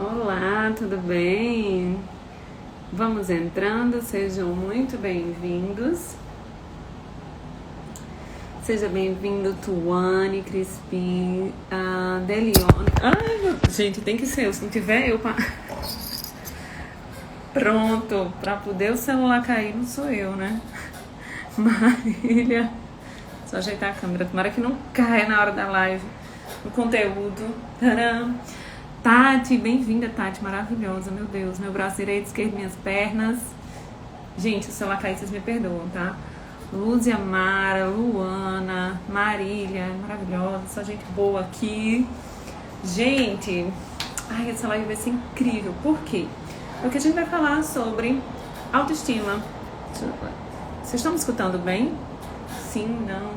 Olá, tudo bem? Vamos entrando, sejam muito bem-vindos. Seja bem-vindo, Tuane, Crispim, Delione. Ai, gente, tem que ser, se não tiver eu... Pronto, pra poder o celular cair não sou eu, né? Marília. Só ajeitar a câmera, tomara que não caia na hora da live o conteúdo. Tcharam! Tati, bem-vinda, Tati, maravilhosa, meu Deus, meu braço direito, esquerdo, minhas pernas. Gente, se o celular cair, vocês me perdoam, tá? Lúzia, Mara, Luana, Marília, maravilhosa, só gente boa aqui. Gente, ai, essa live vai ser incrível, por quê? Porque a gente vai falar sobre autoestima. Vocês estão me escutando bem? Sim, não.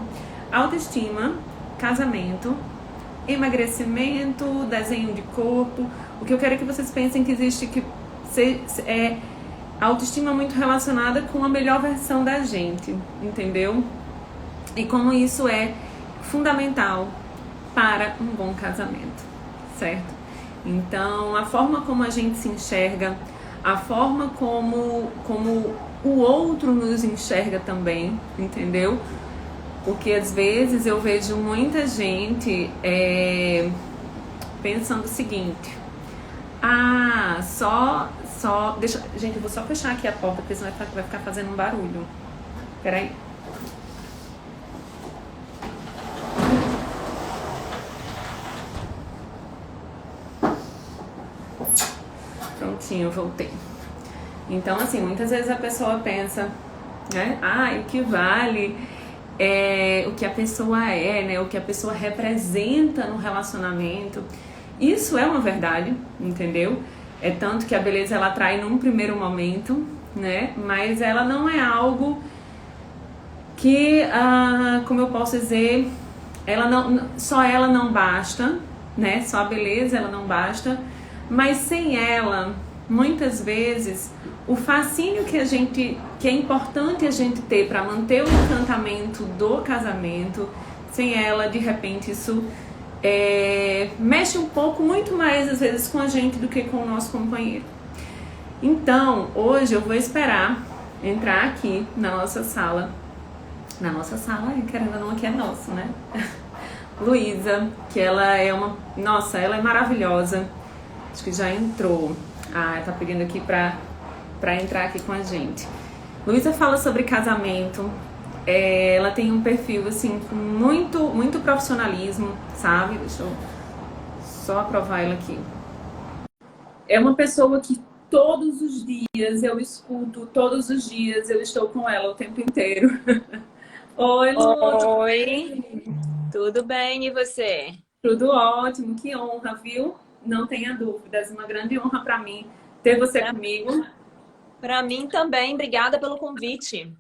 Autoestima, casamento, emagrecimento, desenho de corpo. O que eu quero é que vocês pensem que existe que é autoestima muito relacionada com a melhor versão da gente, entendeu? E como isso é fundamental para um bom casamento, certo? Então, a forma como a gente se enxerga, a forma como o outro nos enxerga também, entendeu? Porque às vezes eu vejo muita gente pensando o seguinte: deixa, gente, eu vou só fechar aqui a porta, porque senão vai ficar fazendo um barulho. Peraí. Prontinho, eu voltei. Então, assim, muitas vezes a pessoa pensa, né? O que vale é o que a pessoa é, né? O que a pessoa representa no relacionamento. Isso é uma verdade, entendeu? É tanto que a beleza ela atrai num primeiro momento, né? Mas ela não é algo que, como eu posso dizer, só ela não basta, né? Só a beleza ela não basta, mas sem ela, muitas vezes, o fascínio que é importante a gente ter para manter o encantamento do casamento, sem ela, de repente, isso mexe um pouco, muito mais às vezes com a gente do que com o nosso companheiro. Então, hoje eu vou esperar entrar aqui na nossa sala, querendo ou não, aqui é nosso, né? Luísa, que ela é ela é maravilhosa, acho que já entrou. Tá pedindo aqui pra entrar aqui com a gente. Luísa fala sobre casamento. Ela tem um perfil, assim, com muito profissionalismo, sabe? Deixa eu só aprovar ela aqui. É uma pessoa que todos os dias eu escuto, todos os dias eu estou com ela o tempo inteiro. Oi, Lu. Oi, tudo bem e você? Tudo ótimo, que honra, viu? Não tenha dúvidas, uma grande honra para mim ter você comigo. Para mim também, obrigada pelo convite.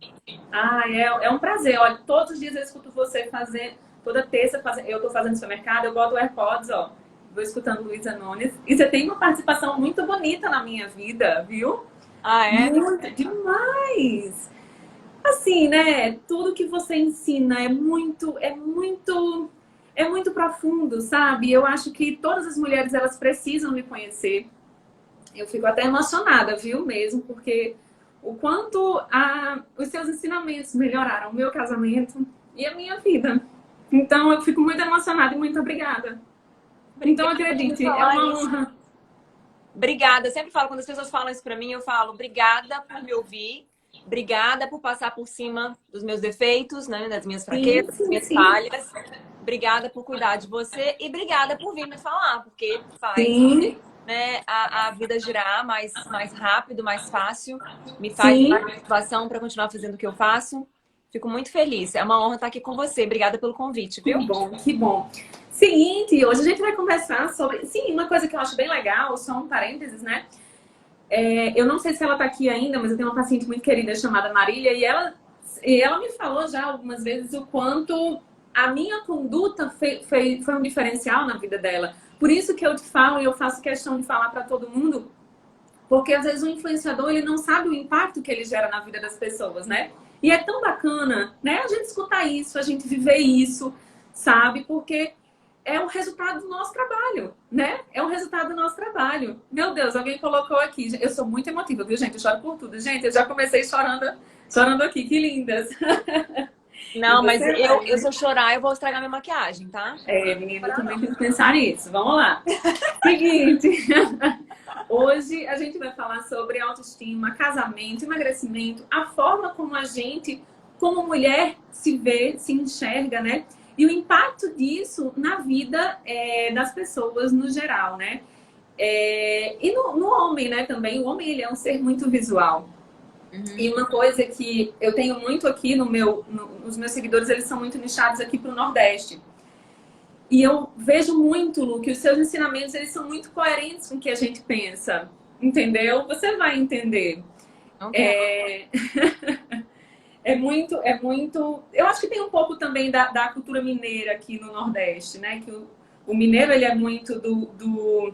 É um prazer. Olha, todos os dias eu escuto você fazer, toda terça eu tô fazendo supermercado, eu boto o AirPods, ó, vou escutando Luísa Nunes. E você tem uma participação muito bonita na minha vida, viu? É? Muito, demais! Assim, né? Tudo que você ensina é muito profundo, sabe? Eu acho que todas as mulheres, elas precisam me conhecer. Eu fico até emocionada, viu, mesmo, porque o quanto os seus ensinamentos melhoraram o meu casamento e a minha vida. Então, eu fico muito emocionada e muito obrigada. Então, acredite, é uma honra. Obrigada, eu sempre falo, quando as pessoas falam isso para mim, eu falo obrigada por me ouvir, obrigada por passar por cima dos meus defeitos, né, das minhas fraquezas, das minhas falhas. Obrigada por cuidar de você e obrigada por vir me falar, porque faz... Né, a vida girar mais rápido, mais fácil, me faz mais motivação para continuar fazendo o que eu faço. Fico muito feliz. É uma honra estar aqui com você. Obrigada pelo convite, viu? Que bom, que bom. Seguinte, hoje a gente vai conversar sobre... Sim, uma coisa que eu acho bem legal, só um parênteses, né? Eu não sei se ela tá aqui ainda, mas eu tenho uma paciente muito querida chamada Marília e ela me falou já algumas vezes o quanto a minha conduta foi um diferencial na vida dela. Por isso que eu te falo e eu faço questão de falar para todo mundo, porque às vezes o influenciador, ele não sabe o impacto que ele gera na vida das pessoas, né? E é tão bacana, né? A gente escutar isso, a gente viver isso, sabe? Porque é o resultado do nosso trabalho, né? É o resultado do nosso trabalho. Meu Deus, alguém colocou aqui. Eu sou muito emotiva, viu, gente? Eu choro por tudo. Gente, eu já comecei chorando aqui. Que lindas. E Não, mas você vai, eu né? se eu chorar, eu vou estragar minha maquiagem, tá? É, menina, eu Chorar, também não. tenho que pensar nisso. Vamos lá. Seguinte. Hoje a gente vai falar sobre autoestima, casamento, emagrecimento, a forma como a gente, como mulher, se vê, se enxerga, né? E o impacto disso na vida das pessoas no geral, né? E no homem, né, também. O homem, ele é um ser muito visual. Uhum. E uma coisa que eu tenho muito aqui os meus seguidores, eles são muito nichados aqui para o Nordeste. E eu vejo muito, Lu, que os seus ensinamentos, eles são muito coerentes com o que a gente pensa. Entendeu? Você vai entender. Ok. É, é muito. Eu acho que tem um pouco também da cultura mineira aqui no Nordeste, né? Que o mineiro, ele é muito do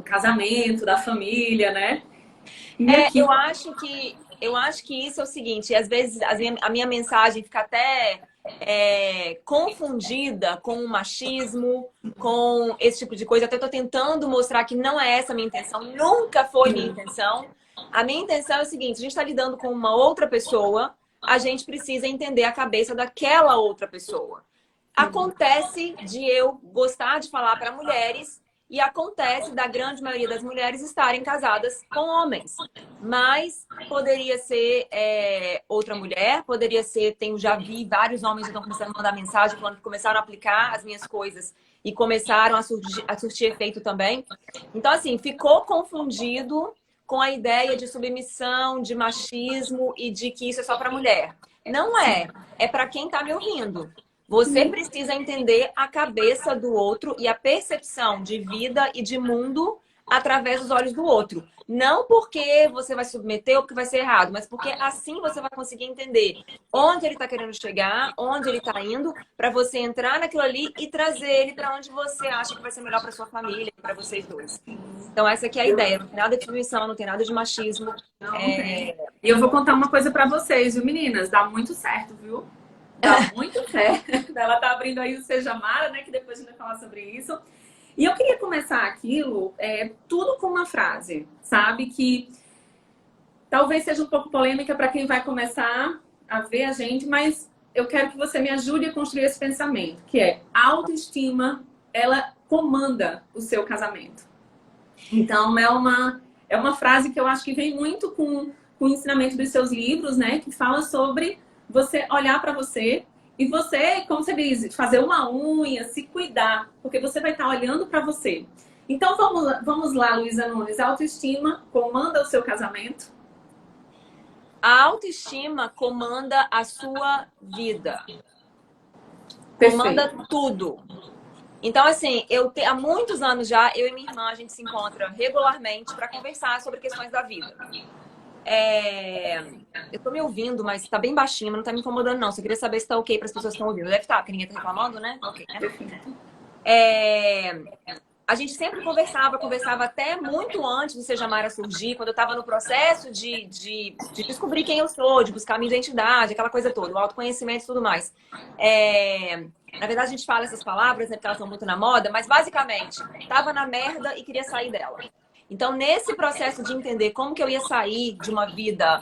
casamento, da família, né? E aqui. Eu acho que isso é o seguinte, às vezes a minha mensagem fica até confundida com o machismo, com esse tipo de coisa. Até estou tentando mostrar que não é essa a minha intenção, nunca foi minha intenção. A minha intenção é o seguinte: a gente está lidando com uma outra pessoa, a gente precisa entender a cabeça daquela outra pessoa. Acontece de eu gostar de falar para mulheres e acontece da grande maioria das mulheres estarem casadas com homens. Mas poderia ser outra mulher, poderia ser, já vi vários homens que estão começando a mandar mensagem falando que começaram a aplicar as minhas coisas e começaram a surtir efeito também. Então, assim, ficou confundido com a ideia de submissão, de machismo e de que isso é só para mulher. Não é. É para quem está me ouvindo. Você precisa entender a cabeça do outro e a percepção de vida e de mundo através dos olhos do outro. Não porque você vai submeter ou porque vai ser errado, mas porque assim você vai conseguir entender onde ele está querendo chegar, onde ele está indo, para você entrar naquilo ali e trazer ele para onde você acha que vai ser melhor para sua família, para vocês dois. Então essa aqui é a ideia. Não tem nada de diminuição, não tem nada de machismo. Não tem. E eu vou contar uma coisa pra vocês, viu, meninas? Dá muito certo, viu? Dá muito certo. Ela tá abrindo aí o Seja Mara, né? Que depois a gente vai falar sobre isso. E eu queria começar aquilo, tudo com uma frase, sabe? Que talvez seja um pouco polêmica para quem vai começar a ver a gente, mas eu quero que você me ajude a construir esse pensamento, que é: a autoestima, ela comanda o seu casamento. Então, é uma frase que eu acho que vem muito com o ensinamento dos seus livros, né? Que fala sobre você olhar para você e você, como você diz, fazer uma unha, se cuidar, porque você vai estar olhando para você. Então, vamos lá, Luísa Nunes. A autoestima comanda o seu casamento? A autoestima comanda a sua vida. Comanda Perfeito. tudo. Então, assim, há muitos anos já, eu e minha irmã, a gente se encontra regularmente para conversar sobre questões da vida. Eu tô me ouvindo, mas tá bem baixinho, mas não tá me incomodando, não. Só queria saber se tá ok para as pessoas que estão ouvindo. Deve estar, porque ninguém tá reclamando, né? Ok, né? Perfeito. A gente sempre conversava até muito antes do Seja Mara surgir, quando eu estava no processo de descobrir quem eu sou, de buscar minha identidade, aquela coisa toda, o autoconhecimento e tudo mais. Na verdade, a gente fala essas palavras, né, porque elas estão muito na moda, mas basicamente, estava na merda e queria sair dela. Então, nesse processo de entender como que eu ia sair de uma vida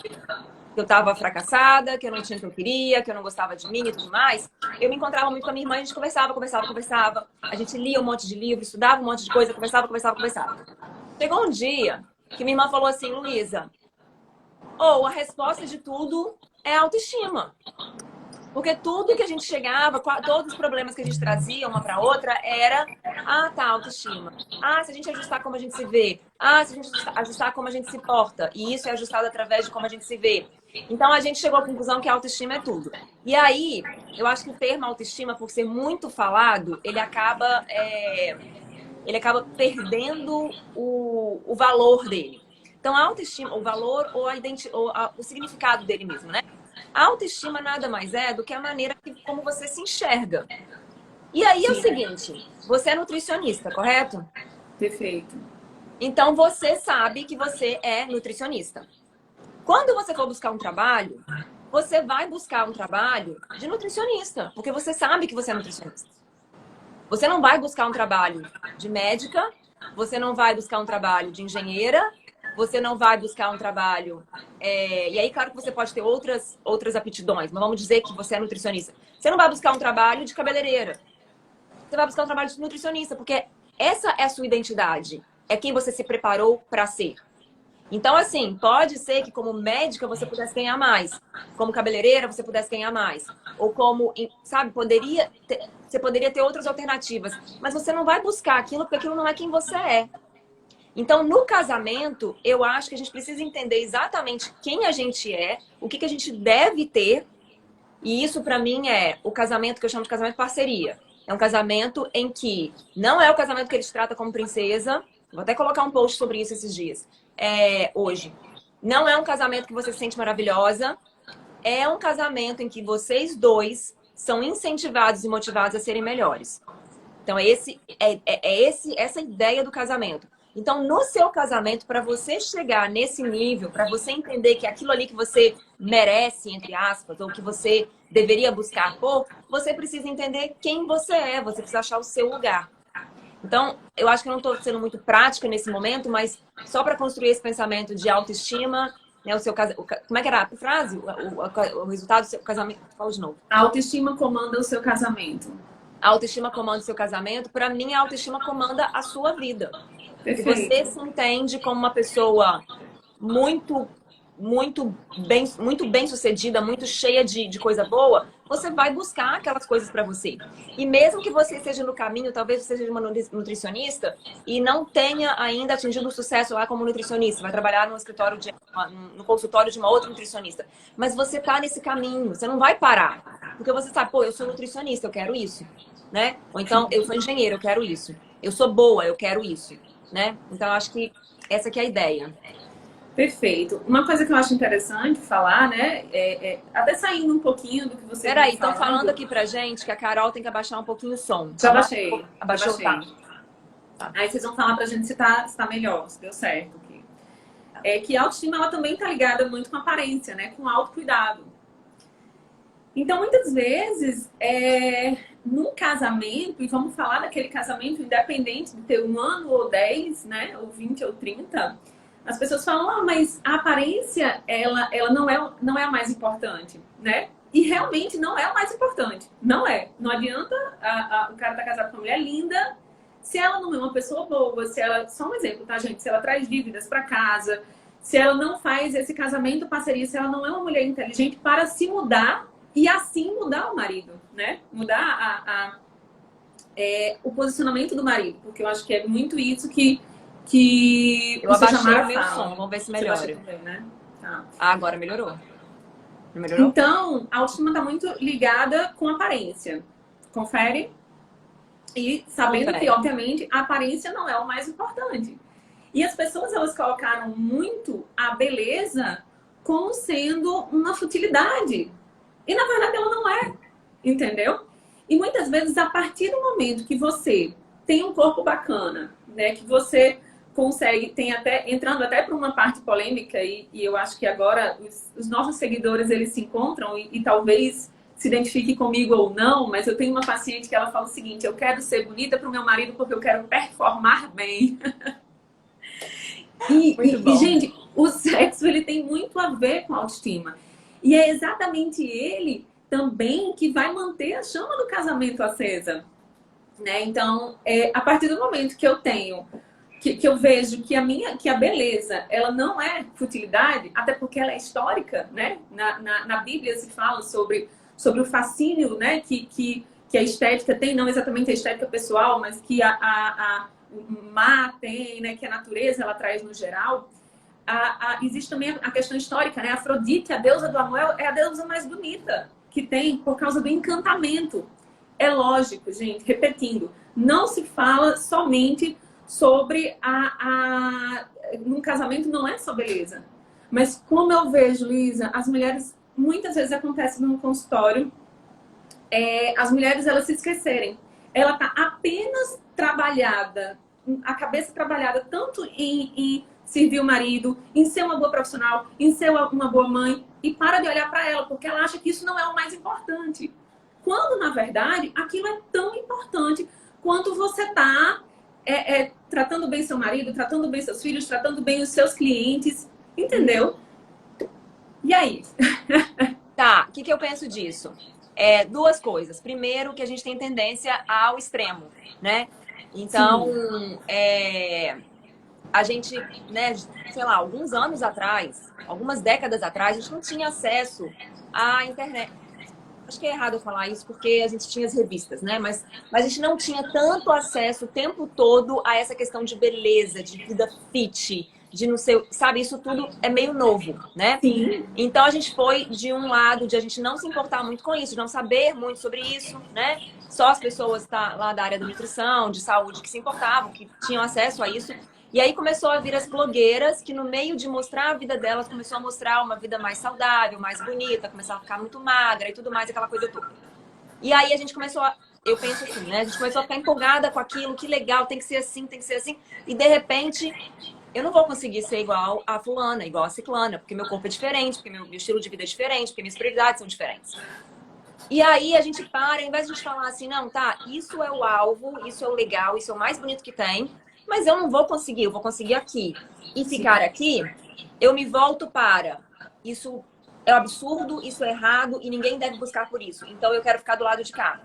que eu estava fracassada, que eu não tinha o que eu queria, que eu não gostava de mim e tudo mais, eu me encontrava muito com a minha irmã, a gente conversava. A gente lia um monte de livro, estudava um monte de coisa, conversava. Chegou um dia que minha irmã falou assim: Luísa, a resposta de tudo é autoestima. Porque tudo que a gente chegava, todos os problemas que a gente trazia uma para outra era: tá, autoestima. Se a gente ajustar como a gente se vê. Se a gente ajustar como a gente se porta. E isso é ajustado através de como a gente se vê. Então a gente chegou à conclusão que a autoestima é tudo. E aí, eu acho que o termo autoestima, por ser muito falado, ele acaba perdendo o valor dele. Então a autoestima, o valor ou o significado dele mesmo, né? A autoestima nada mais é do que a maneira como você se enxerga. E aí é o seguinte: você é nutricionista, correto? Perfeito. Então você sabe que você é nutricionista. Quando você for buscar um trabalho, você vai buscar um trabalho de nutricionista, porque você sabe que você é nutricionista. Você não vai buscar um trabalho de médica, você não vai buscar um trabalho de engenheira, você não vai buscar um trabalho... E aí, claro que você pode ter outras aptidões, mas vamos dizer que você é nutricionista. Você não vai buscar um trabalho de cabeleireira. Você vai buscar um trabalho de nutricionista, porque essa é a sua identidade. É quem você se preparou para ser. Então, assim, pode ser que como médica você pudesse ganhar mais. Como cabeleireira você pudesse ganhar mais. Ou como, sabe, você poderia ter outras alternativas. Mas você não vai buscar aquilo porque aquilo não é quem você é. Então, no casamento, eu acho que a gente precisa entender exatamente quem a gente é, o que a gente deve ter. E isso, pra mim, é o casamento que eu chamo de casamento parceria. É um casamento em que não é o casamento que ele te trata como princesa. Vou até colocar um post sobre isso esses dias. Hoje. Não é um casamento que você se sente maravilhosa. É um casamento em que vocês dois são incentivados e motivados a serem melhores. Então, essa ideia do casamento. Então, no seu casamento, para você chegar nesse nível, para você entender que aquilo ali que você merece, entre aspas, ou que você deveria buscar por, você precisa entender quem você é, você precisa achar o seu lugar. Então, eu acho que eu não estou sendo muito prática nesse momento, mas só para construir esse pensamento de autoestima, né, o seu como é que era a frase? O resultado do seu casamento. Fala de novo. A autoestima comanda o seu casamento. A autoestima comanda o seu casamento. Para mim, a autoestima comanda a sua vida. Se você se entende como uma pessoa muito bem sucedida, muito cheia de coisa boa, você vai buscar aquelas coisas para você. E mesmo que você esteja no caminho, talvez você seja uma nutricionista e não tenha ainda atingido o sucesso lá como nutricionista, vai trabalhar no escritório, no consultório de uma outra nutricionista. Mas você tá nesse caminho, você não vai parar. Porque você sabe, pô, eu sou nutricionista, eu quero isso, né? Ou então, eu sou engenheiro, eu quero isso. Eu sou boa, eu quero isso. Né? Então, eu acho que essa que é a ideia. Perfeito. Uma coisa que eu acho interessante falar, né? Até saindo um pouquinho do que você... Peraí, estão falando aqui pra gente que a Carol tem que abaixar um pouquinho o som. Já baixei. Abaixou, tá. Aí vocês vão falar pra gente se tá melhor, se deu certo. Que a autoestima, ela também tá ligada muito com a aparência, né? Com o autocuidado. Então, muitas vezes, num casamento, e vamos falar daquele casamento independente de ter 1 ano ou 10, né? Ou 20 ou 30, as pessoas falam, mas a aparência, ela não é a mais importante, né? E realmente não é o mais importante. Não é. Não adianta o cara estar casado com uma mulher linda se ela não é uma pessoa boa, se ela... Só um exemplo, tá, gente? Se ela traz dívidas para casa, se ela não faz esse casamento parceria, se ela não é uma mulher inteligente para se mudar e assim mudar o marido, né? Mudar o posicionamento do marido. Porque eu acho que é muito isso que eu abaixei o meu som. Vamos ver se melhora. Também, né? Tá. Agora melhorou. Melhorou? Então, a autoestima está muito ligada com a aparência. Confere? E sabendo que, obviamente, a aparência não é o mais importante. E as pessoas, elas colocaram muito a beleza como sendo uma futilidade. E, na verdade, ela não é. Entendeu? E, muitas vezes, a partir do momento que você tem um corpo bacana, né? Que você consegue, entrando até para uma parte polêmica, e eu acho que agora os nossos seguidores, eles se encontram e talvez se identifique comigo ou não, mas eu tenho uma paciente que ela fala o seguinte: eu quero ser bonita para o meu marido porque eu quero performar bem. E, gente, o sexo, ele tem muito a ver com a autoestima. E é exatamente ele também que vai manter a chama do casamento acesa. Né? Então, a partir do momento que eu tenho, que eu vejo que a beleza, ela não é futilidade, até porque ela é histórica, né? Na Bíblia se fala sobre o fascínio, né? Que a estética tem, não exatamente a estética pessoal, mas que o mar tem, né? Que a natureza ela traz no geral. Existe também a questão histórica, né? Afrodite, a deusa do amor, é a deusa mais bonita que tem por causa do encantamento. É lógico, gente, repetindo, não se fala somente sobre num casamento não é só beleza. Mas como eu vejo, Luísa, as mulheres, muitas vezes acontece no consultório, as mulheres, elas se esquecerem. Ela tá apenas trabalhada, a cabeça trabalhada tanto em servir o marido, em ser uma boa profissional, em ser uma boa mãe, e para de olhar para ela, porque ela acha que isso não é o mais importante. Quando, na verdade, aquilo é tão importante quanto você tá tratando bem seu marido, tratando bem seus filhos, tratando bem os seus clientes, entendeu? E aí? Tá, o que eu penso disso? Duas coisas. Primeiro, que a gente tem tendência ao extremo, né? Então, a gente, né, sei lá, alguns anos atrás, algumas décadas atrás, a gente não tinha acesso à internet. Acho que é errado eu falar isso porque a gente tinha as revistas, né? Mas a gente não tinha tanto acesso o tempo todo a essa questão de beleza, de vida fit, de não sei, sabe? Isso tudo é meio novo, né? Sim. Então a gente foi de um lado de a gente não se importar muito com isso, de não saber muito sobre isso, né? Só as pessoas lá da área da nutrição, de saúde que se importavam, que tinham acesso a isso. E aí começou a vir as blogueiras que no meio de mostrar a vida delas, começou a mostrar uma vida mais saudável, mais bonita, começou a ficar muito magra e tudo mais, aquela coisa toda. E aí a gente começou eu penso assim, né? A gente começou a ficar empolgada com aquilo, que legal, tem que ser assim, tem que ser assim. E de repente, eu não vou conseguir ser igual a fulana, igual a ciclana, porque meu corpo é diferente, porque meu estilo de vida é diferente, porque minhas prioridades são diferentes. E aí a gente para, ao invés de a gente falar assim, não, tá, isso é o alvo, isso é o legal, isso é o mais bonito que tem, mas eu não vou conseguir, eu vou conseguir aqui. E ficar aqui, eu me volto para isso é um absurdo, isso é errado e ninguém deve buscar por isso. Então eu quero ficar do lado de cá.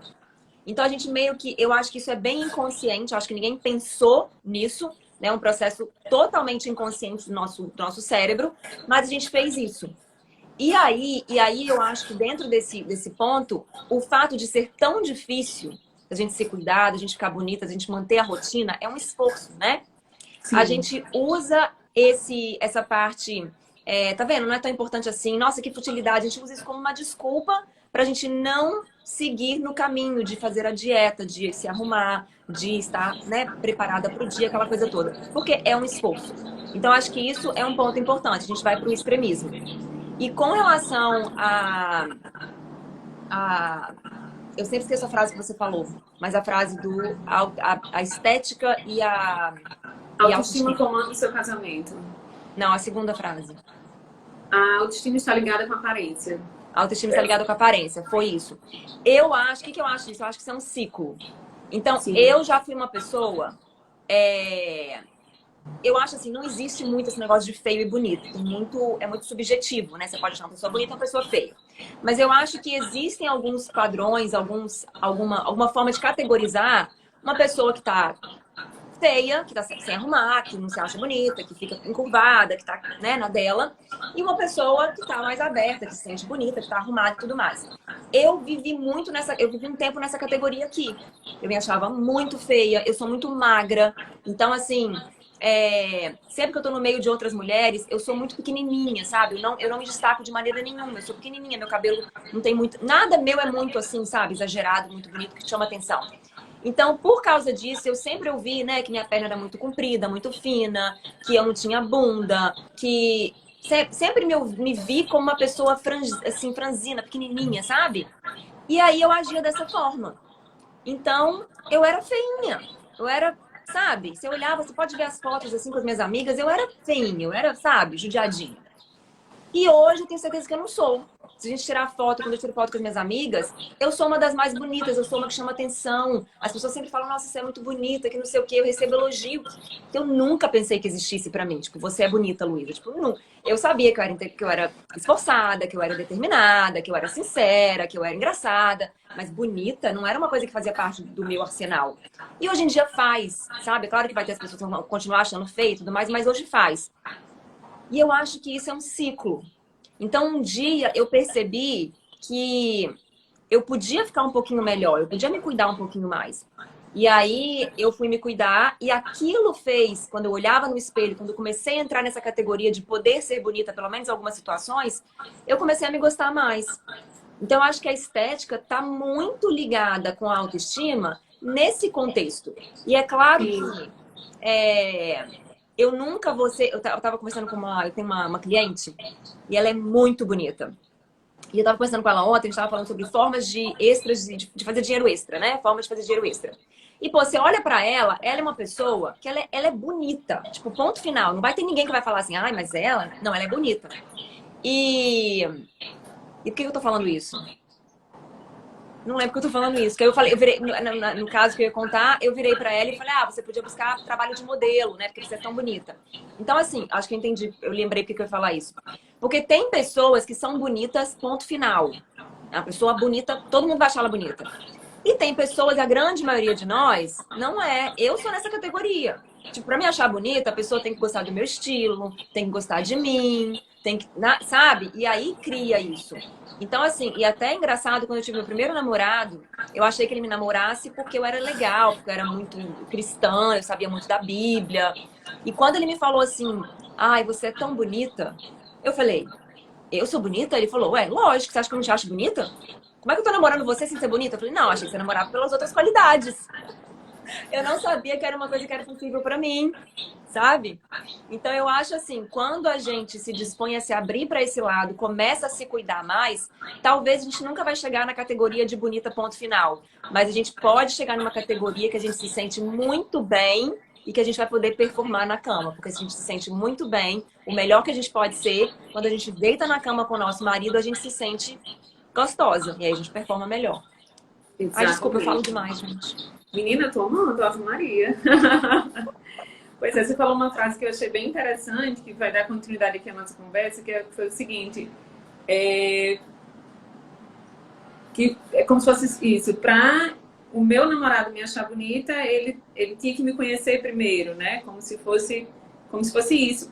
Então a gente meio que, eu acho que isso é bem inconsciente, eu acho que ninguém pensou nisso, né? Um processo totalmente inconsciente do nosso cérebro, mas a gente fez isso. E aí eu acho que dentro desse ponto, o fato de ser tão difícil a gente se cuidar, a gente ficar bonita, a gente manter a rotina, é um esforço, né? Sim. A gente usa essa parte, tá vendo? Não é tão importante assim, nossa, que futilidade. A gente usa isso como uma desculpa pra gente não seguir no caminho de fazer a dieta, de se arrumar, de estar, né, preparada pro dia, aquela coisa toda. Porque é um esforço. Então, acho que isso é um ponto importante. A gente vai pro extremismo. E com relação eu sempre esqueço a frase que você falou, mas a frase a estética e a autoestima comanda o seu casamento. Não, a segunda frase. A autoestima está ligada com a aparência. A autoestima está ligada com a aparência, foi isso. Eu acho, o que eu acho disso? Eu acho que isso é um ciclo. Então, sim, eu já fui uma pessoa... Eu acho assim, não existe muito esse negócio de feio e bonito. É muito subjetivo, né? Você pode achar uma pessoa bonita e uma pessoa feia. Mas eu acho que existem alguns padrões, alguma forma de categorizar uma pessoa que tá feia, que tá sem arrumar, que não se acha bonita, que fica encurvada, que tá, né, na dela. E uma pessoa que tá mais aberta, que se sente bonita, que tá arrumada e tudo mais. Eu vivi um tempo nessa categoria aqui. Eu me achava muito feia, eu sou muito magra. Então, assim... sempre que eu tô no meio de outras mulheres, eu sou muito pequenininha, sabe? Eu não me destaco de maneira nenhuma. Eu sou pequenininha, meu cabelo não tem muito... Nada meu é muito assim, sabe? Exagerado, muito bonito, que chama atenção. Então, por causa disso, eu sempre ouvi, né, que minha perna era muito comprida, muito fina, que eu não tinha bunda, que... Sempre me vi como uma pessoa assim, franzina, pequenininha, sabe? E aí eu agia dessa forma. Então, eu era feinha. Eu era... Sabe? Se eu olhava, você pode ver as fotos assim com as minhas amigas, eu era feinha, eu era, sabe, judiadinha. E hoje eu tenho certeza que eu não sou. Se a gente tirar foto, quando eu tiro foto com as minhas amigas, eu sou uma das mais bonitas, eu sou uma que chama atenção. As pessoas sempre falam, nossa, você é muito bonita, que não sei o quê. Eu recebo elogio que eu nunca pensei que existisse pra mim. Tipo, você é bonita, Luísa. Tipo, não. Eu sabia que eu era esforçada, que eu era determinada, que eu era sincera, que eu era engraçada. Mas bonita não era uma coisa que fazia parte do meu arsenal. E hoje em dia faz, sabe? Claro que vai ter as pessoas que vão continuar achando feio e tudo mais, mas hoje faz. E eu acho que isso é um ciclo. Então, um dia eu percebi que eu podia ficar um pouquinho melhor, eu podia me cuidar um pouquinho mais. E aí eu fui me cuidar e aquilo fez, quando eu olhava no espelho, quando eu comecei a entrar nessa categoria de poder ser bonita, pelo menos em algumas situações, eu comecei a me gostar mais. Então, eu acho que a estética está muito ligada com a autoestima nesse contexto. E é claro que eu nunca vou ser... Eu tava conversando com eu tenho uma cliente e ela é muito bonita. E eu tava conversando com ela ontem, a gente tava falando sobre formas de extras, de fazer dinheiro extra, né? Formas de fazer dinheiro extra. E, pô, você olha pra ela é uma pessoa que ela é bonita. Tipo, ponto final. Não vai ter ninguém que vai falar assim, ai, mas ela... Não, ela é bonita. E por que eu tô falando isso? Não lembro que eu tô falando isso. Que eu falei, no caso que eu ia contar, eu virei pra ela e falei, você podia buscar trabalho de modelo, né? Porque você é tão bonita. Então, assim, acho que eu entendi, eu lembrei porque que eu ia falar isso. Porque tem pessoas que são bonitas, ponto final. A pessoa bonita, todo mundo vai achar ela bonita. E tem pessoas, a grande maioria de nós, não é. Eu sou nessa categoria. Tipo, pra me achar bonita, a pessoa tem que gostar do meu estilo, tem que gostar de mim, tem que, sabe? E aí cria isso. Então, assim, e até é engraçado, quando eu tive meu primeiro namorado, eu achei que ele me namorasse porque eu era legal, porque eu era muito cristã, eu sabia muito da Bíblia. E quando ele me falou assim, ai, você é tão bonita, eu falei, eu sou bonita? Ele falou, ué, lógico, você acha que eu não te acho bonita? Como é que eu tô namorando você sem ser bonita? Eu falei, não, achei que você namorava pelas outras qualidades. Eu não sabia que era uma coisa que era possível pra mim, sabe? Então eu acho assim, quando a gente se dispõe a se abrir para esse lado, começa a se cuidar mais, talvez a gente nunca vai chegar na categoria de bonita ponto final, mas a gente pode chegar numa categoria que a gente se sente muito bem e que a gente vai poder performar na cama, porque se a gente se sente muito bem, o melhor que a gente pode ser, quando a gente deita na cama com o nosso marido, a gente se sente gostosa e aí a gente performa melhor. Ai, desculpa, eu falo Exatamente. demais, gente. Menina, eu tô amando, Ave Maria. Pois é, você falou uma frase que eu achei bem interessante, que vai dar continuidade aqui à nossa conversa, foi o seguinte, é, que é como se fosse isso, pra o meu namorado me achar bonita, ele tinha que me conhecer primeiro, né? Como se fosse isso.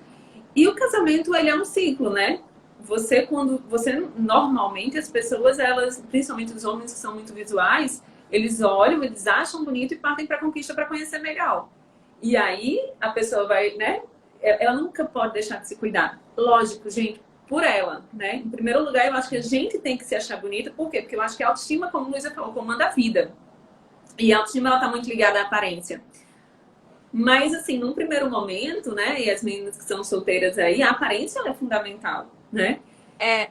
E o casamento, ele é um ciclo, né? Normalmente, as pessoas, elas, principalmente os homens que são muito visuais, eles olham, eles acham bonito e partem para a conquista para conhecer melhor. E aí, a pessoa vai, né? Ela nunca pode deixar de se cuidar. Lógico, gente, por ela, né? Em primeiro lugar, eu acho que a gente tem que se achar bonita. Por quê? Porque eu acho que a autoestima, como a Luísa falou, comanda a vida. E a autoestima, ela tá muito ligada à aparência. Mas, assim, num primeiro momento, né? E as meninas que são solteiras aí, a aparência é fundamental, né? É,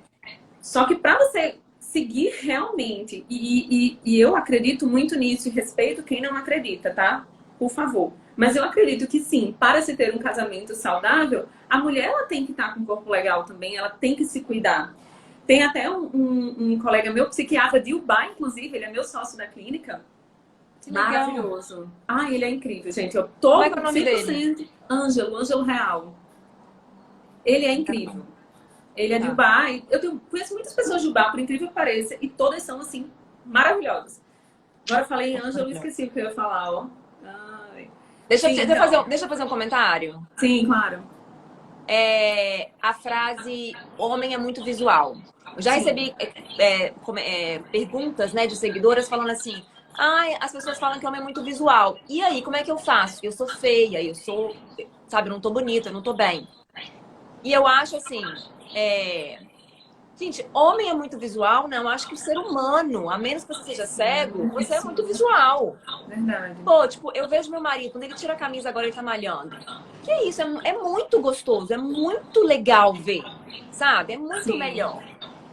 Só que para você seguir realmente, e eu acredito muito nisso e respeito quem não acredita, tá? Por favor. Mas eu acredito que sim, para se ter um casamento saudável, a mulher ela tem que estar com um corpo legal também, ela tem que se cuidar. Tem até um colega meu, psiquiatra de Ubá, inclusive, ele é meu sócio da clínica. que legal. Maravilhoso. Ah, ele é incrível, gente. Eu Como tô é que é o nome dele? 100% Ângelo Real. Ele é incrível. Ele é de Tá. Ubá. Conheço muitas pessoas de Ubá, por incrível que pareça, e todas são, assim, maravilhosas. Agora eu falei em Ângelo e esqueci o que eu ia falar, ó. Ai. Sim, então. Deixa eu fazer um comentário. Sim, claro. A frase homem é muito visual. Eu já Sim. recebi perguntas, né, de seguidoras falando assim: ai, as pessoas falam que homem é muito visual. E aí, como é que eu faço? Eu sou feia, sabe, eu não tô bonita, eu não tô bem. E eu acho assim, gente, homem é muito visual? Não, eu acho que o ser humano, a menos que você seja cego, você é muito visual. Verdade. Pô, tipo, eu vejo meu marido, quando ele tira a camisa, agora ele tá malhando. Que isso, é muito gostoso, é muito legal ver, sabe? É muito Sim. melhor.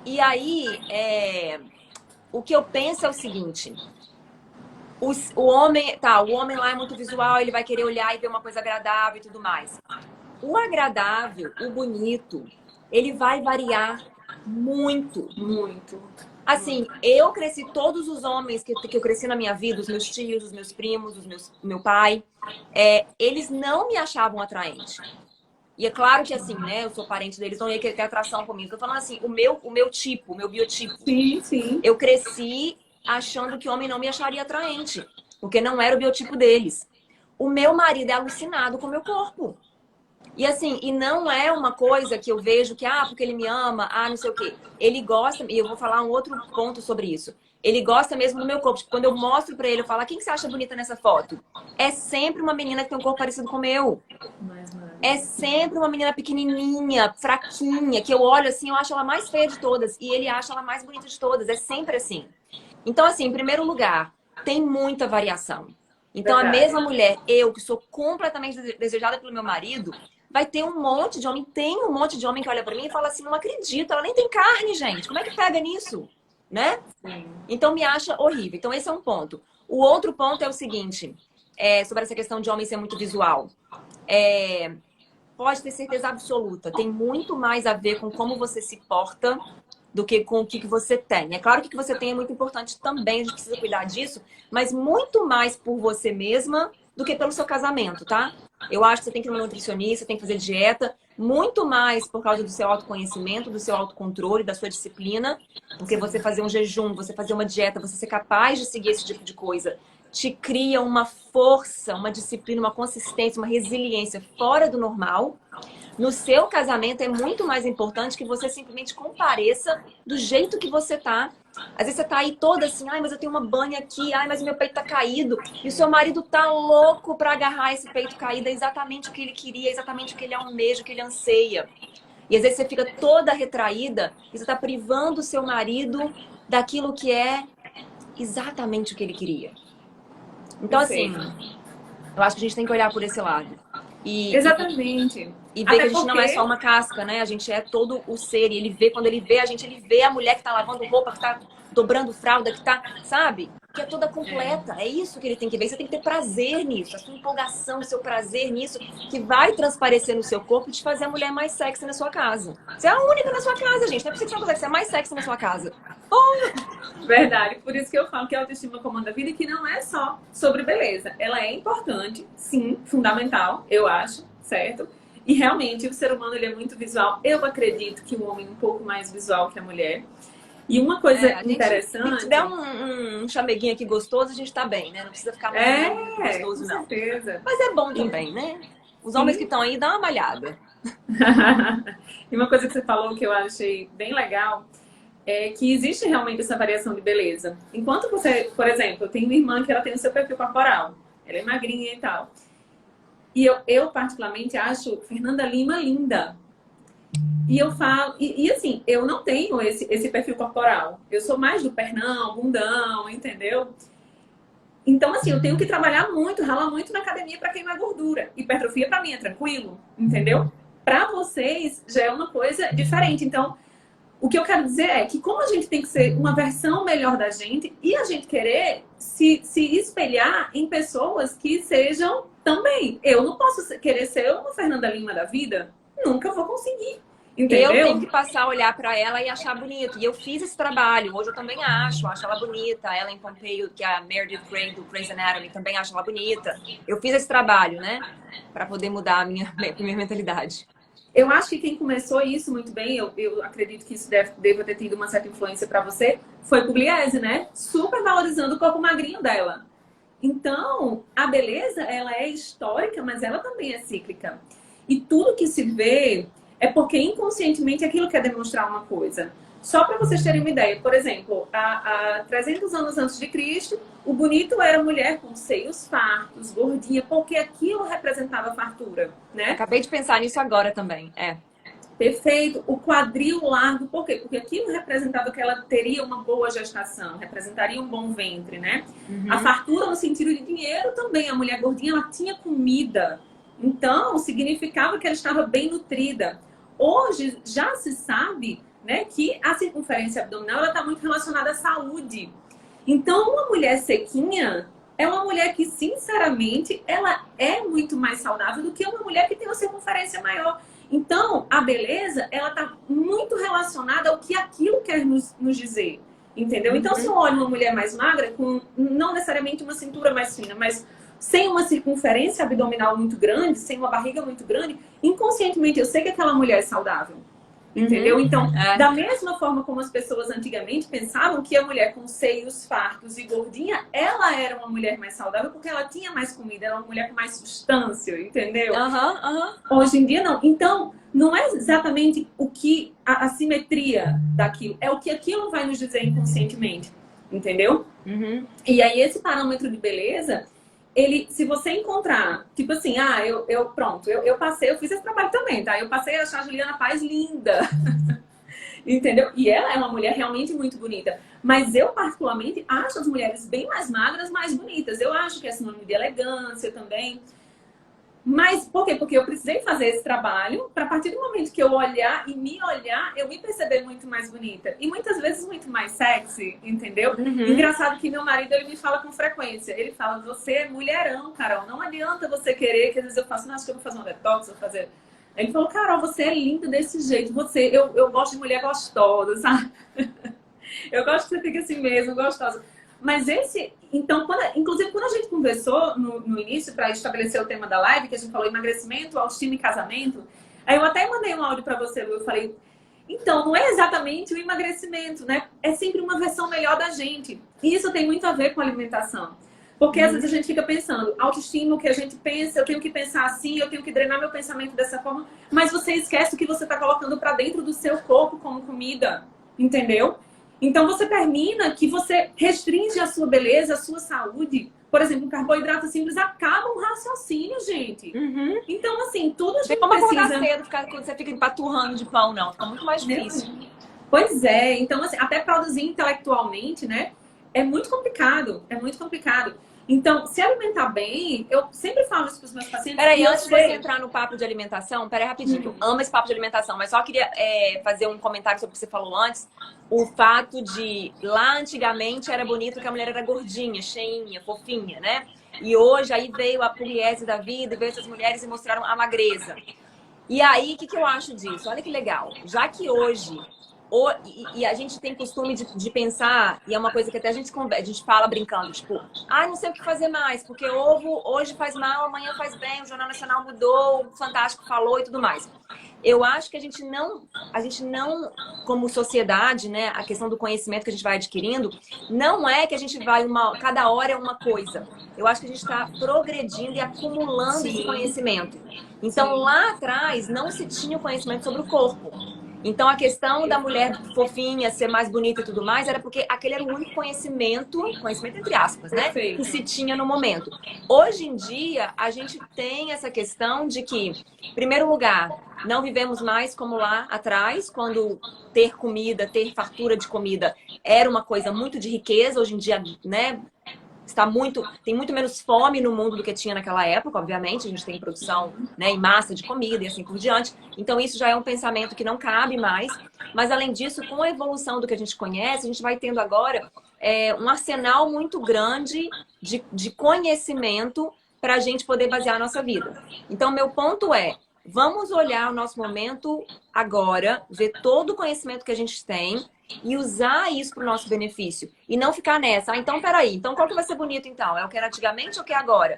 E aí, o que eu penso é o seguinte: o homem lá é muito visual, ele vai querer olhar e ver uma coisa agradável e tudo mais. O agradável, o bonito, ele vai variar muito. Muito. Assim, eu cresci, todos os homens que eu cresci na minha vida, os meus tios, os meus primos, meu pai, eles não me achavam atraente. E é claro que assim, né, eu sou parente deles, não ia ter atração comigo. Tô falando assim, o meu tipo, o meu biotipo. Sim, sim. Eu cresci achando que homem não me acharia atraente, porque não era o biotipo deles. O meu marido é alucinado com o meu corpo. E assim, e não é uma coisa que eu vejo que, porque ele me ama, não sei o quê. Ele gosta, e eu vou falar um outro ponto sobre isso. Ele gosta mesmo do meu corpo. Tipo, quando eu mostro pra ele, eu falo: quem que você acha bonita nessa foto? É sempre uma menina que tem um corpo parecido com o meu. É sempre uma menina pequenininha, fraquinha, que eu olho assim, eu acho ela mais feia de todas. E ele acha ela mais bonita de todas. É sempre assim. Então, assim, em primeiro lugar, tem muita variação. Então, Verdade. a mesma mulher, eu que sou completamente desejada pelo meu marido, vai ter um monte de homem. Tem um monte de homem que olha pra mim e fala assim: não acredito, ela nem tem carne, gente. Como é que pega nisso? Né? Sim. Então, me acha horrível. Então, esse é um ponto. O outro ponto é o seguinte, sobre essa questão de homem ser muito visual. Pode ter certeza absoluta. Tem muito mais a ver com como você se porta do que com o que você tem. É claro que o que você tem é muito importante também, a gente precisa cuidar disso, mas muito mais por você mesma do que pelo seu casamento, tá? Eu acho que você tem que ir no nutricionista, tem que fazer dieta, muito mais por causa do seu autoconhecimento, do seu autocontrole, da sua disciplina, porque você fazer um jejum, você fazer uma dieta, você ser capaz de seguir esse tipo de coisa, te cria uma força, uma disciplina, uma consistência, uma resiliência fora do normal. No seu casamento é muito mais importante que você simplesmente compareça do jeito que você tá. Às vezes você tá aí toda assim, ai, mas eu tenho uma banha aqui, ai, mas meu peito tá caído. E o seu marido tá louco pra agarrar esse peito caído, é exatamente o que ele queria, é exatamente o que ele almeja, o que ele anseia. E às vezes você fica toda retraída e você tá privando o seu marido daquilo que é exatamente o que ele queria. Então, assim, eu acho que a gente tem que olhar por esse lado. Exatamente. E ver que a gente não é só uma casca, né? A gente é todo o ser. E ele vê, quando ele vê a gente, ele vê a mulher que tá lavando roupa, que tá dobrando fralda, que tá, sabe? Que é toda completa. É isso que ele tem que ver. Você tem que ter prazer nisso. A sua empolgação, o seu prazer nisso, que vai transparecer no seu corpo e te fazer a mulher mais sexy na sua casa. Você é a única na sua casa, gente. Não é possível que você não consegue ser mais sexy na sua casa. Verdade. Por isso que eu falo que a autoestima comanda a vida e que não é só sobre beleza. Ela é importante, sim, fundamental, eu acho, certo? E realmente o ser humano ele é muito visual. Eu acredito que o homem é um pouco mais visual que a mulher. E uma coisa interessante... Se der um chameguinho aqui gostoso, a gente tá bem, né? Não precisa ficar muito gostoso, não. Com certeza. Mas é bom também, né? Os homens que estão aí, dá uma malhada. E uma coisa que você falou que eu achei bem legal é que existe realmente essa variação de beleza. Enquanto você, por exemplo, eu tenho uma irmã que ela tem o seu perfil corporal. Ela é magrinha e tal. E eu particularmente acho Fernanda Lima linda. E eu falo... E assim, eu não tenho esse perfil corporal. Eu sou mais do pernão, bundão, entendeu? Então, assim, eu tenho que trabalhar muito, ralar muito na academia para queimar gordura. Hipertrofia para mim é tranquilo, entendeu? Para vocês já é uma coisa diferente. Então, o que eu quero dizer é que como a gente tem que ser uma versão melhor da gente e a gente querer se espelhar em pessoas que sejam também. Eu não posso querer ser uma Fernanda Lima da vida. Nunca vou conseguir. Entendeu? Eu tenho que passar a olhar para ela e achar bonito. E eu fiz esse trabalho. Hoje eu também acho ela bonita. A Ellen Pompeo, que é a Meredith Grey do Grey's Anatomy, também acho ela bonita. Eu fiz esse trabalho, né? Para poder mudar a minha mentalidade. Eu acho que quem começou isso muito bem, eu acredito que isso deva ter tido uma certa influência para você, foi Pugliese, né? Super valorizando o corpo magrinho dela. Então, a beleza, ela é histórica, mas ela também é cíclica. E tudo que se vê é porque inconscientemente aquilo quer demonstrar uma coisa. Só para vocês terem uma ideia, por exemplo, há 300 anos antes de Cristo, o bonito era mulher com seios fartos, gordinha, porque aquilo representava fartura, né? Acabei de pensar nisso agora também, Perfeito. O quadril largo, por quê? Porque aquilo representava que ela teria uma boa gestação, representaria um bom ventre, né? Uhum. A fartura no sentido de dinheiro também. A mulher gordinha, ela tinha comida. Então, significava que ela estava bem nutrida. Hoje, já se sabe, né, que a circunferência abdominal está muito relacionada à saúde. Então, uma mulher sequinha é uma mulher que, sinceramente, ela é muito mais saudável do que uma mulher que tem uma circunferência maior. Então, a beleza, ela está muito relacionada ao que aquilo quer nos dizer, entendeu? Então, se eu olho uma mulher mais magra, com não necessariamente uma cintura mais fina, mas sem uma circunferência abdominal muito grande, sem uma barriga muito grande, inconscientemente eu sei que aquela mulher é saudável. Entendeu? Então, da mesma forma como as pessoas antigamente pensavam que a mulher com seios fartos e gordinha, ela era uma mulher mais saudável porque ela tinha mais comida, era uma mulher com mais substância, entendeu? Hoje em dia, não. Então, não é exatamente o que a simetria daquilo, é o que aquilo vai nos dizer inconscientemente, entendeu? E aí, esse parâmetro de beleza... Ele, se você encontrar, tipo assim, eu passei, eu fiz esse trabalho também, tá? Eu passei a achar a Juliana Paz linda, entendeu? E ela é uma mulher realmente muito bonita. Mas eu, particularmente, acho as mulheres bem mais magras, mais bonitas. Eu acho que é sinônimo de elegância também. Mas por quê? Porque eu precisei fazer esse trabalho para a partir do momento que eu olhar e me olhar, eu me perceber muito mais bonita. E muitas vezes muito mais sexy, entendeu? Engraçado que meu marido, ele me fala com frequência. Ele fala, você é mulherão, Carol. Não adianta você querer, que às vezes eu faço, não, acho que eu vou fazer uma detox, vou fazer... Ele falou, Carol, você é linda desse jeito. Eu gosto de mulher gostosa, sabe? Eu gosto que você fique assim mesmo, gostosa. Mas então, inclusive quando a gente conversou no início para estabelecer o tema da live, que a gente falou emagrecimento, autoestima e casamento, aí eu até mandei um áudio para você, eu falei, então, não é exatamente o emagrecimento, né? É sempre uma versão melhor da gente. E isso tem muito a ver com alimentação. Porque às vezes a gente fica pensando, autoestima, o que a gente pensa, eu tenho que pensar assim, eu tenho que drenar meu pensamento dessa forma, mas você esquece o que você está colocando para dentro do seu corpo como comida, entendeu? Então você termina que você restringe a sua beleza, a sua saúde. Por exemplo, um carboidrato simples acaba um raciocínio, gente. Uhum. Então, assim, tudo a Tem gente como acordar precisa... cedo, quando você fica empaturrando de pão, não. Fica muito mais difícil. Pois é, então assim, até produzir intelectualmente, né? É muito complicado, é muito complicado. Então, se alimentar bem, eu sempre falo isso para os meus pacientes. Peraí, antes de você entrar no papo de alimentação, peraí rapidinho, eu amo esse papo de alimentação, mas só queria fazer um comentário sobre o que você falou antes. O fato de lá antigamente era bonito que a mulher era gordinha, cheinha, fofinha, né? E hoje aí veio a Pugliese da vida, veio essas mulheres e mostraram a magreza. E aí, o que eu acho disso? Olha que legal. Já que hoje e a gente tem costume de pensar, e é uma coisa que até a gente fala brincando, tipo, não sei o que fazer mais, porque ovo hoje faz mal, amanhã faz bem, o Jornal Nacional mudou, o Fantástico falou e tudo mais. Eu acho que a gente não, como sociedade, né, a questão do conhecimento que a gente vai adquirindo, não é que a gente vai cada hora é uma coisa. Eu acho que a gente está progredindo e acumulando esse conhecimento. Então, lá atrás, não se tinha o conhecimento sobre o corpo. Então, a questão da mulher fofinha, ser mais bonita e tudo mais, era porque aquele era o único conhecimento entre aspas, né? Que se tinha no momento. Hoje em dia, a gente tem essa questão de que, em primeiro lugar, não vivemos mais como lá atrás, quando ter comida, ter fartura de comida era uma coisa muito de riqueza. Hoje em dia, né? Tem muito menos fome no mundo do que tinha naquela época, obviamente. A gente tem produção, né, em massa de comida e assim por diante. Então, isso já é um pensamento que não cabe mais. Mas, além disso, com a evolução do que a gente conhece, a gente vai tendo agora um arsenal muito grande de conhecimento para a gente poder basear a nossa vida. Então, meu ponto é, vamos olhar o nosso momento agora, ver todo o conhecimento que a gente tem e usar isso para o nosso benefício. E não ficar nessa. Então, peraí. Então, qual que vai ser bonito, então? É o que era antigamente ou o que é agora?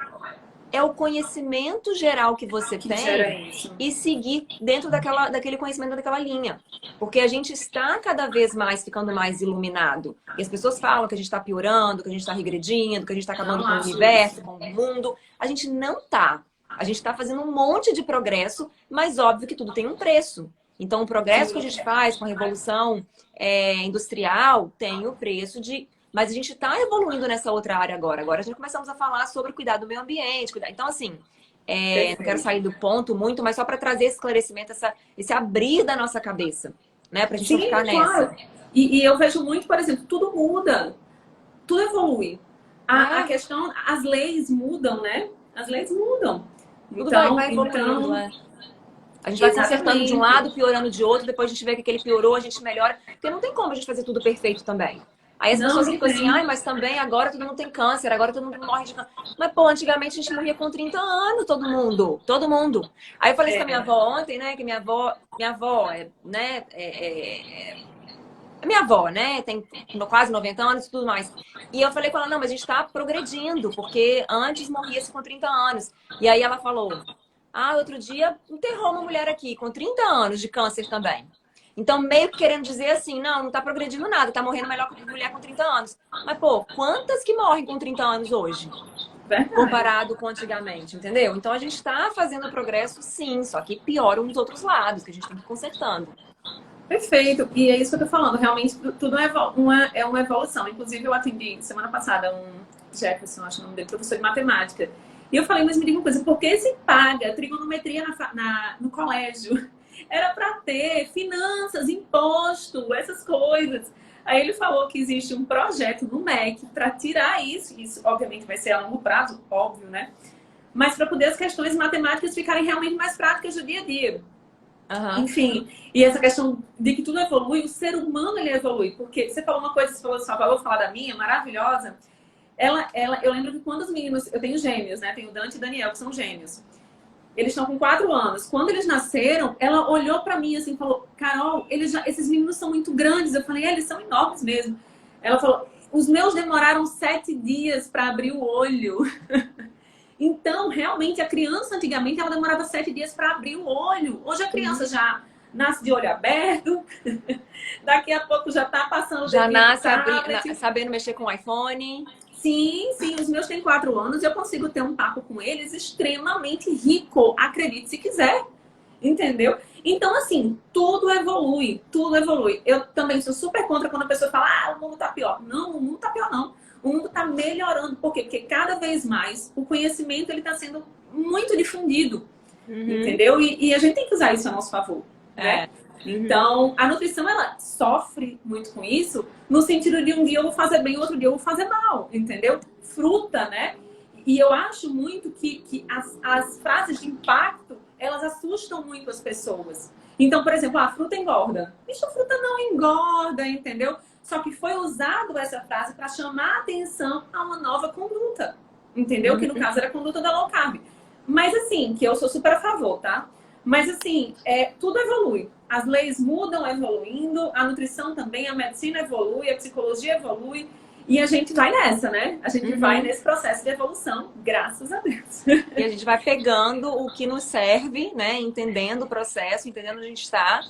É o conhecimento geral que você tem e seguir dentro daquele conhecimento, daquela linha. Porque a gente está cada vez mais ficando mais iluminado. E as pessoas falam que a gente está piorando, que a gente está regredindo, que a gente está acabando com o universo, com o mundo. A gente não está. A gente está fazendo um monte de progresso, mas óbvio que tudo tem um preço. Então, o progresso que a gente faz com a revolução industrial tem o preço de... Mas a gente está evoluindo nessa outra área agora. Agora a gente começamos a falar sobre cuidar do meio ambiente. Então, assim, não quero sair do ponto muito, mas só para trazer esse esclarecimento, esse abrir da nossa cabeça, né? Para a gente não ficar nessa. E eu vejo muito, por exemplo, tudo muda. Tudo evolui. A questão, as leis mudam, né? As leis mudam. Tudo vai evoluindo, A gente vai consertando de um lado, piorando de outro, depois a gente vê que aquele piorou, a gente melhora. Porque não tem como a gente fazer tudo perfeito também. Aí as pessoas ficam assim, mas também agora todo mundo tem câncer, agora todo mundo morre de câncer. Mas, pô, antigamente a gente morria com 30 anos, todo mundo. Todo mundo. Aí eu falei isso com a minha avó ontem, né? Que minha avó né? Minha avó, né? Tem quase 90 anos e tudo mais. E eu falei com ela, não, mas a gente tá progredindo, porque antes morria-se com 30 anos. E aí ela falou, outro dia enterrou uma mulher aqui com 30 anos de câncer também. Então, meio que querendo dizer assim, não tá progredindo nada, tá morrendo melhor que mulher com 30 anos. Mas, pô, quantas que morrem com 30 anos hoje? Verdade. Comparado com antigamente, entendeu? Então, a gente tá fazendo progresso, sim, só que piora uns outros lados, que a gente tem que ir consertando. Perfeito. E é isso que eu tô falando. Realmente, tudo é uma evolução. Inclusive, eu atendi semana passada um Jefferson, acho o nome dele, professor de matemática. E eu falei, mas me diga uma coisa, por que se paga trigonometria no colégio? Era para ter finanças, imposto, essas coisas. Aí ele falou que existe um projeto no MEC para tirar isso. Isso, obviamente, vai ser a longo prazo, óbvio, né? Mas para poder as questões matemáticas ficarem realmente mais práticas do dia a dia. Uhum. Enfim, e essa questão de que tudo evolui, o ser humano ele evolui. Porque você falou uma coisa, você falou só, vou falar da minha, maravilhosa. Eu lembro que quando os meninos, eu tenho gêmeos, né? Tenho o Dante e o Daniel, que são gêmeos. Eles estão com 4 anos. Quando eles nasceram, ela olhou pra mim assim e falou: Carol, esses meninos são muito grandes. Eu falei: eles são enormes mesmo. Ela falou: os meus demoraram 7 dias para abrir o olho. Então, realmente, a criança, antigamente, ela demorava 7 dias para abrir o olho. Hoje a criança já nasce de olho aberto. Daqui a pouco já tá passando... Já nasce sabendo mexer com o iPhone. Sim, os meus têm 4 anos e eu consigo ter um papo com eles extremamente rico, acredite se quiser, entendeu? Então, assim, tudo evolui, tudo evolui. Eu também sou super contra quando a pessoa fala: o mundo tá pior. Não, o mundo tá pior não. O mundo tá melhorando. Por quê? Porque cada vez mais o conhecimento ele tá sendo muito difundido, entendeu? E a gente tem que usar isso a nosso favor, né? Então, a nutrição, ela sofre muito com isso, no sentido de um dia eu vou fazer bem, outro dia eu vou fazer mal, entendeu? Fruta, né? E eu acho muito que as frases de impacto, elas assustam muito as pessoas. Então, por exemplo, a fruta engorda. Bicho, a fruta não engorda, entendeu? Só que foi usado essa frase para chamar a atenção a uma nova conduta, entendeu? Que no caso era a conduta da low carb. Mas assim, que eu sou super a favor, tá? Mas assim, tudo evolui. As leis mudam evoluindo, a nutrição também, a medicina evolui, a psicologia evolui. E a gente vai nessa, né? A gente vai nesse processo de evolução, graças a Deus. E a gente vai pegando o que nos serve, né? Entendendo o processo, entendendo onde a gente está.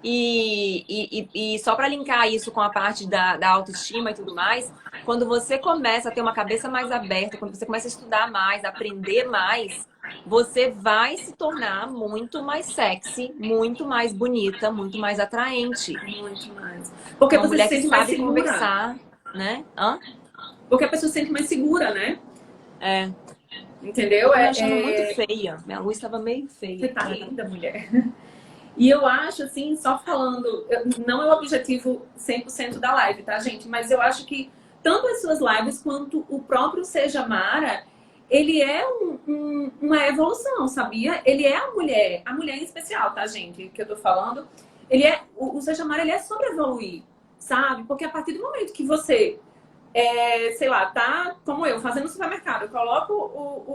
E só para linkar isso com a parte da autoestima e tudo mais, quando você começa a ter uma cabeça mais aberta, quando você começa a estudar mais, a aprender mais, você vai se tornar muito mais sexy, muito mais bonita, muito mais atraente. Muito mais. Porque uma você mulher se sente que mais sabe segura. conversar, né? Porque a pessoa se sente mais segura, né? Entendeu? Eu tô me achando muito feia. Minha luz estava meio feia. Você tá linda, mulher. E eu acho, assim, só falando, não é o objetivo 100% da live, tá, gente? Mas eu acho que tanto as suas lives quanto o próprio Seja Mara, ele é uma evolução, sabia? Ele é a mulher em especial, tá, gente? Que eu tô falando. O Seja Mara, ele é sobre evoluir, sabe? Porque a partir do momento que você... sei lá, tá como eu, fazendo no supermercado, eu coloco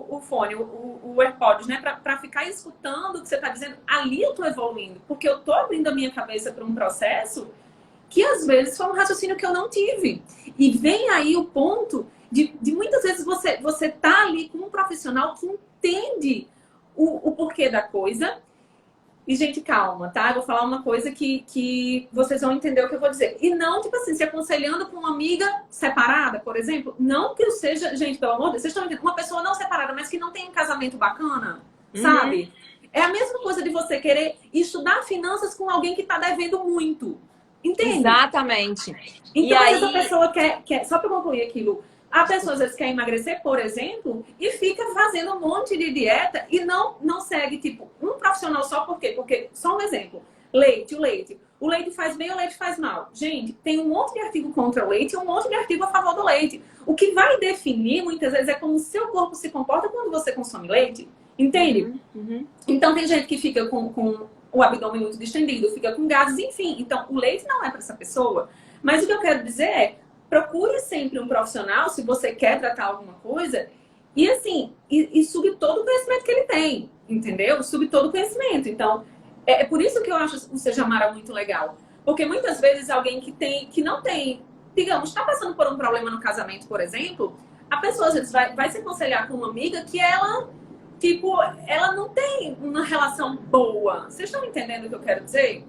o fone, o AirPods, né, pra ficar escutando o que você tá dizendo, ali eu tô evoluindo, porque eu tô abrindo a minha cabeça para um processo que às vezes foi um raciocínio que eu não tive. E vem aí o ponto de muitas vezes você tá ali com um profissional que entende o porquê da coisa. E, gente, calma, tá? Eu vou falar uma coisa que vocês vão entender o que eu vou dizer. E não, tipo assim, se aconselhando com uma amiga separada, por exemplo. Não que eu seja... Gente, pelo amor de Deus, vocês estão entendendo? Uma pessoa não separada, mas que não tem um casamento bacana, sabe? É a mesma coisa de você querer estudar finanças com alguém que tá devendo muito. Entende? Exatamente. Então, às vezes a pessoa quer... Só pra concluir aquilo... A pessoa às vezes quer emagrecer, por exemplo, e fica fazendo um monte de dieta e não segue, tipo, um profissional só. Por quê? Porque, só um exemplo, o leite. O leite faz bem, o leite faz mal. Gente, tem um monte de artigo contra o leite e um monte de artigo a favor do leite. O que vai definir, muitas vezes, é como o seu corpo se comporta quando você consome leite. Entende? Então, tem gente que fica com o abdômen muito distendido, fica com gases, enfim. Então, o leite não é para essa pessoa. Mas o que eu quero dizer é, procure sempre um profissional se você quer tratar alguma coisa e assim, e sugue todo o conhecimento que ele tem, entendeu? Sugue todo o conhecimento. Então, é por isso que eu acho o Seja Mara muito legal. Porque muitas vezes alguém que não tem, digamos, está passando por um problema no casamento, por exemplo, a pessoa às vezes vai se aconselhar com uma amiga que ela, tipo, ela não tem uma relação boa. Vocês estão entendendo o que eu quero dizer?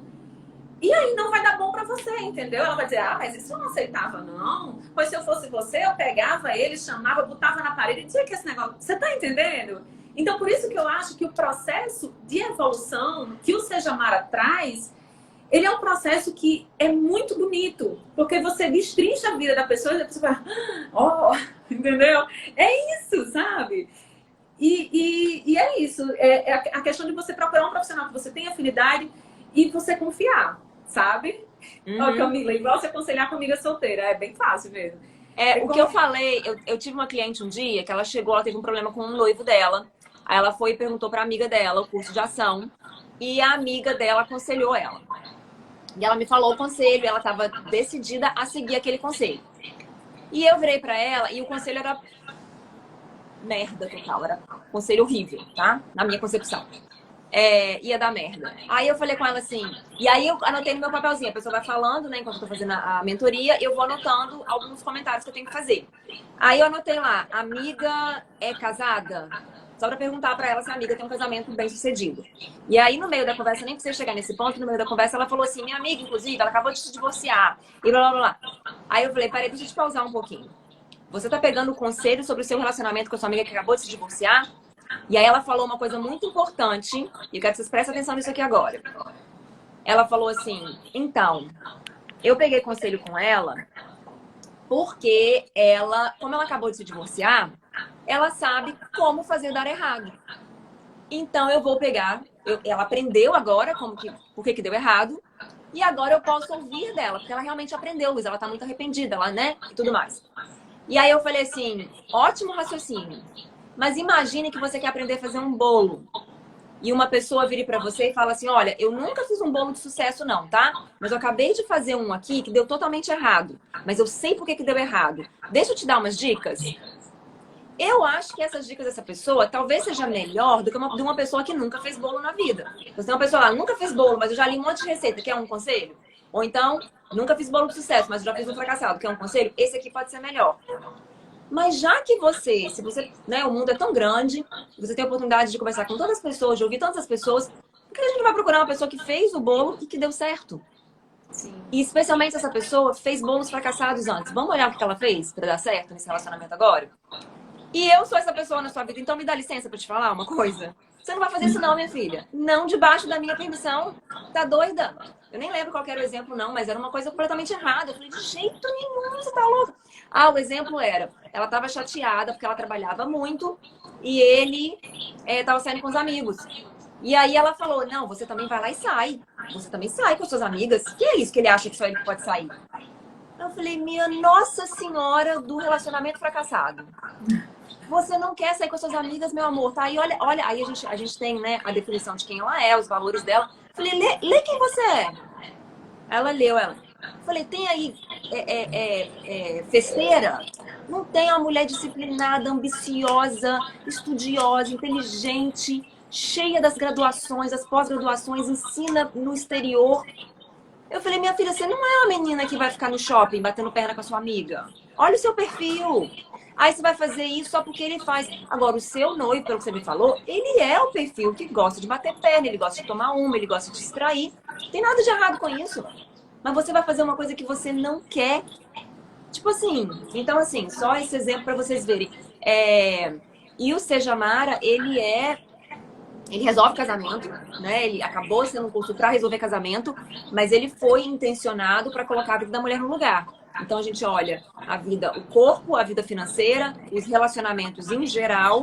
E aí não vai dar bom pra você, entendeu? Ela vai dizer, mas isso eu não aceitava, não. Pois se eu fosse você, eu pegava ele, chamava, botava na parede e dizia que esse negócio... Você tá entendendo? Então, por isso que eu acho que o processo de evolução que o Seja Mara traz, ele é um processo que é muito bonito. Porque você destrincha a vida da pessoa e a pessoa vai, entendeu? É isso, sabe? E é isso. É a questão de você procurar um profissional que você tem afinidade e você confiar. Sabe? Ó, Camila, igual você aconselhar com amiga solteira. É bem fácil mesmo. O que eu falei, eu tive uma cliente um dia que ela chegou, ela teve um problema com um noivo dela. Aí ela foi e perguntou pra amiga dela o curso de ação. E a amiga dela aconselhou ela. E ela me falou o conselho, ela estava decidida a seguir aquele conselho. E eu virei pra ela e o conselho era merda total. Era um conselho horrível, tá? Na minha concepção. Ia dar merda. Aí eu falei com ela assim, e aí eu anotei no meu papelzinho, a pessoa vai falando, né, enquanto eu tô fazendo a mentoria, eu vou anotando alguns comentários que eu tenho que fazer. Aí eu anotei lá, amiga é casada? Só pra perguntar pra ela se a amiga tem um casamento bem sucedido. E aí no meio da conversa, nem precisa chegar nesse ponto, no meio da conversa ela falou assim, minha amiga, inclusive, ela acabou de se divorciar, e blá, blá, blá. Aí eu falei, peraí, deixa eu te pausar um pouquinho. Você tá pegando conselho sobre o seu relacionamento com a sua amiga que acabou de se divorciar? E aí ela falou uma coisa muito importante, e eu quero que vocês prestem atenção nisso aqui agora. Ela falou assim, então, eu peguei conselho com ela porque ela, como ela acabou de se divorciar, ela sabe como fazer dar errado. Então eu vou pegar, ela aprendeu agora por que deu errado, e agora eu posso ouvir dela, porque ela realmente aprendeu, Luiz, ela tá muito arrependida, ela, né, e tudo mais. E aí eu falei assim, ótimo raciocínio. Mas imagine que você quer aprender a fazer um bolo. E uma pessoa vire pra você e fala assim, olha, eu nunca fiz um bolo de sucesso não, tá? Mas eu acabei de fazer um aqui que deu totalmente errado. Mas eu sei por que deu errado. Deixa eu te dar umas dicas. Eu acho que essas dicas dessa pessoa talvez seja melhor do que de uma pessoa que nunca fez bolo na vida. Você tem uma pessoa lá, nunca fez bolo, mas eu já li um monte de receita, quer um conselho? Ou então, nunca fiz bolo de sucesso, mas eu já fiz um fracassado, quer um conselho? Esse aqui pode ser melhor. Mas já que se você, né, o mundo é tão grande, você tem a oportunidade de conversar com todas as pessoas, de ouvir tantas as pessoas, por que a gente não vai procurar uma pessoa que fez o bolo e que deu certo? Sim. E especialmente essa pessoa fez bolos fracassados antes. Vamos olhar o que ela fez para dar certo nesse relacionamento agora? E eu sou essa pessoa na sua vida, então me dá licença para te falar uma coisa. Você não vai fazer isso não, minha filha. Não debaixo da minha permissão. Tá doida? Eu nem lembro qual era o exemplo não, mas era uma coisa completamente errada. Eu falei, de jeito nenhum, você tá louca. Ah, o exemplo era, ela tava chateada porque ela trabalhava muito e ele tava saindo com os amigos. E aí ela falou, não, você também vai lá e sai. Você também sai com suas amigas. Que é isso que ele acha que só ele pode sair? Eu falei, minha Nossa Senhora do relacionamento fracassado. Você não quer sair com suas amigas, meu amor, tá? E olha, aí a gente tem, né, a definição de quem ela é, os valores dela. Falei, lê quem você é. Ela leu, ela. Falei, tem aí festeira? Não tem uma mulher disciplinada, ambiciosa, estudiosa, inteligente, cheia das graduações, das pós-graduações, ensina no exterior. Eu falei, minha filha, você não é uma menina que vai ficar no shopping batendo perna com a sua amiga. Olha o seu perfil. Aí você vai fazer isso só porque ele faz. Agora, o seu noivo, pelo que você me falou, ele é o perfil que gosta de bater perna, ele gosta de tomar uma, ele gosta de distrair. Não tem nada de errado com isso. Mas você vai fazer uma coisa que você não quer. Tipo assim, então assim, só esse exemplo para vocês verem. E o Seja Mara, ele resolve casamento, né? Ele acabou sendo um curso para resolver casamento, mas ele foi intencionado para colocar a vida da mulher no lugar. Então a gente olha a vida, o corpo, a vida financeira, os relacionamentos em geral,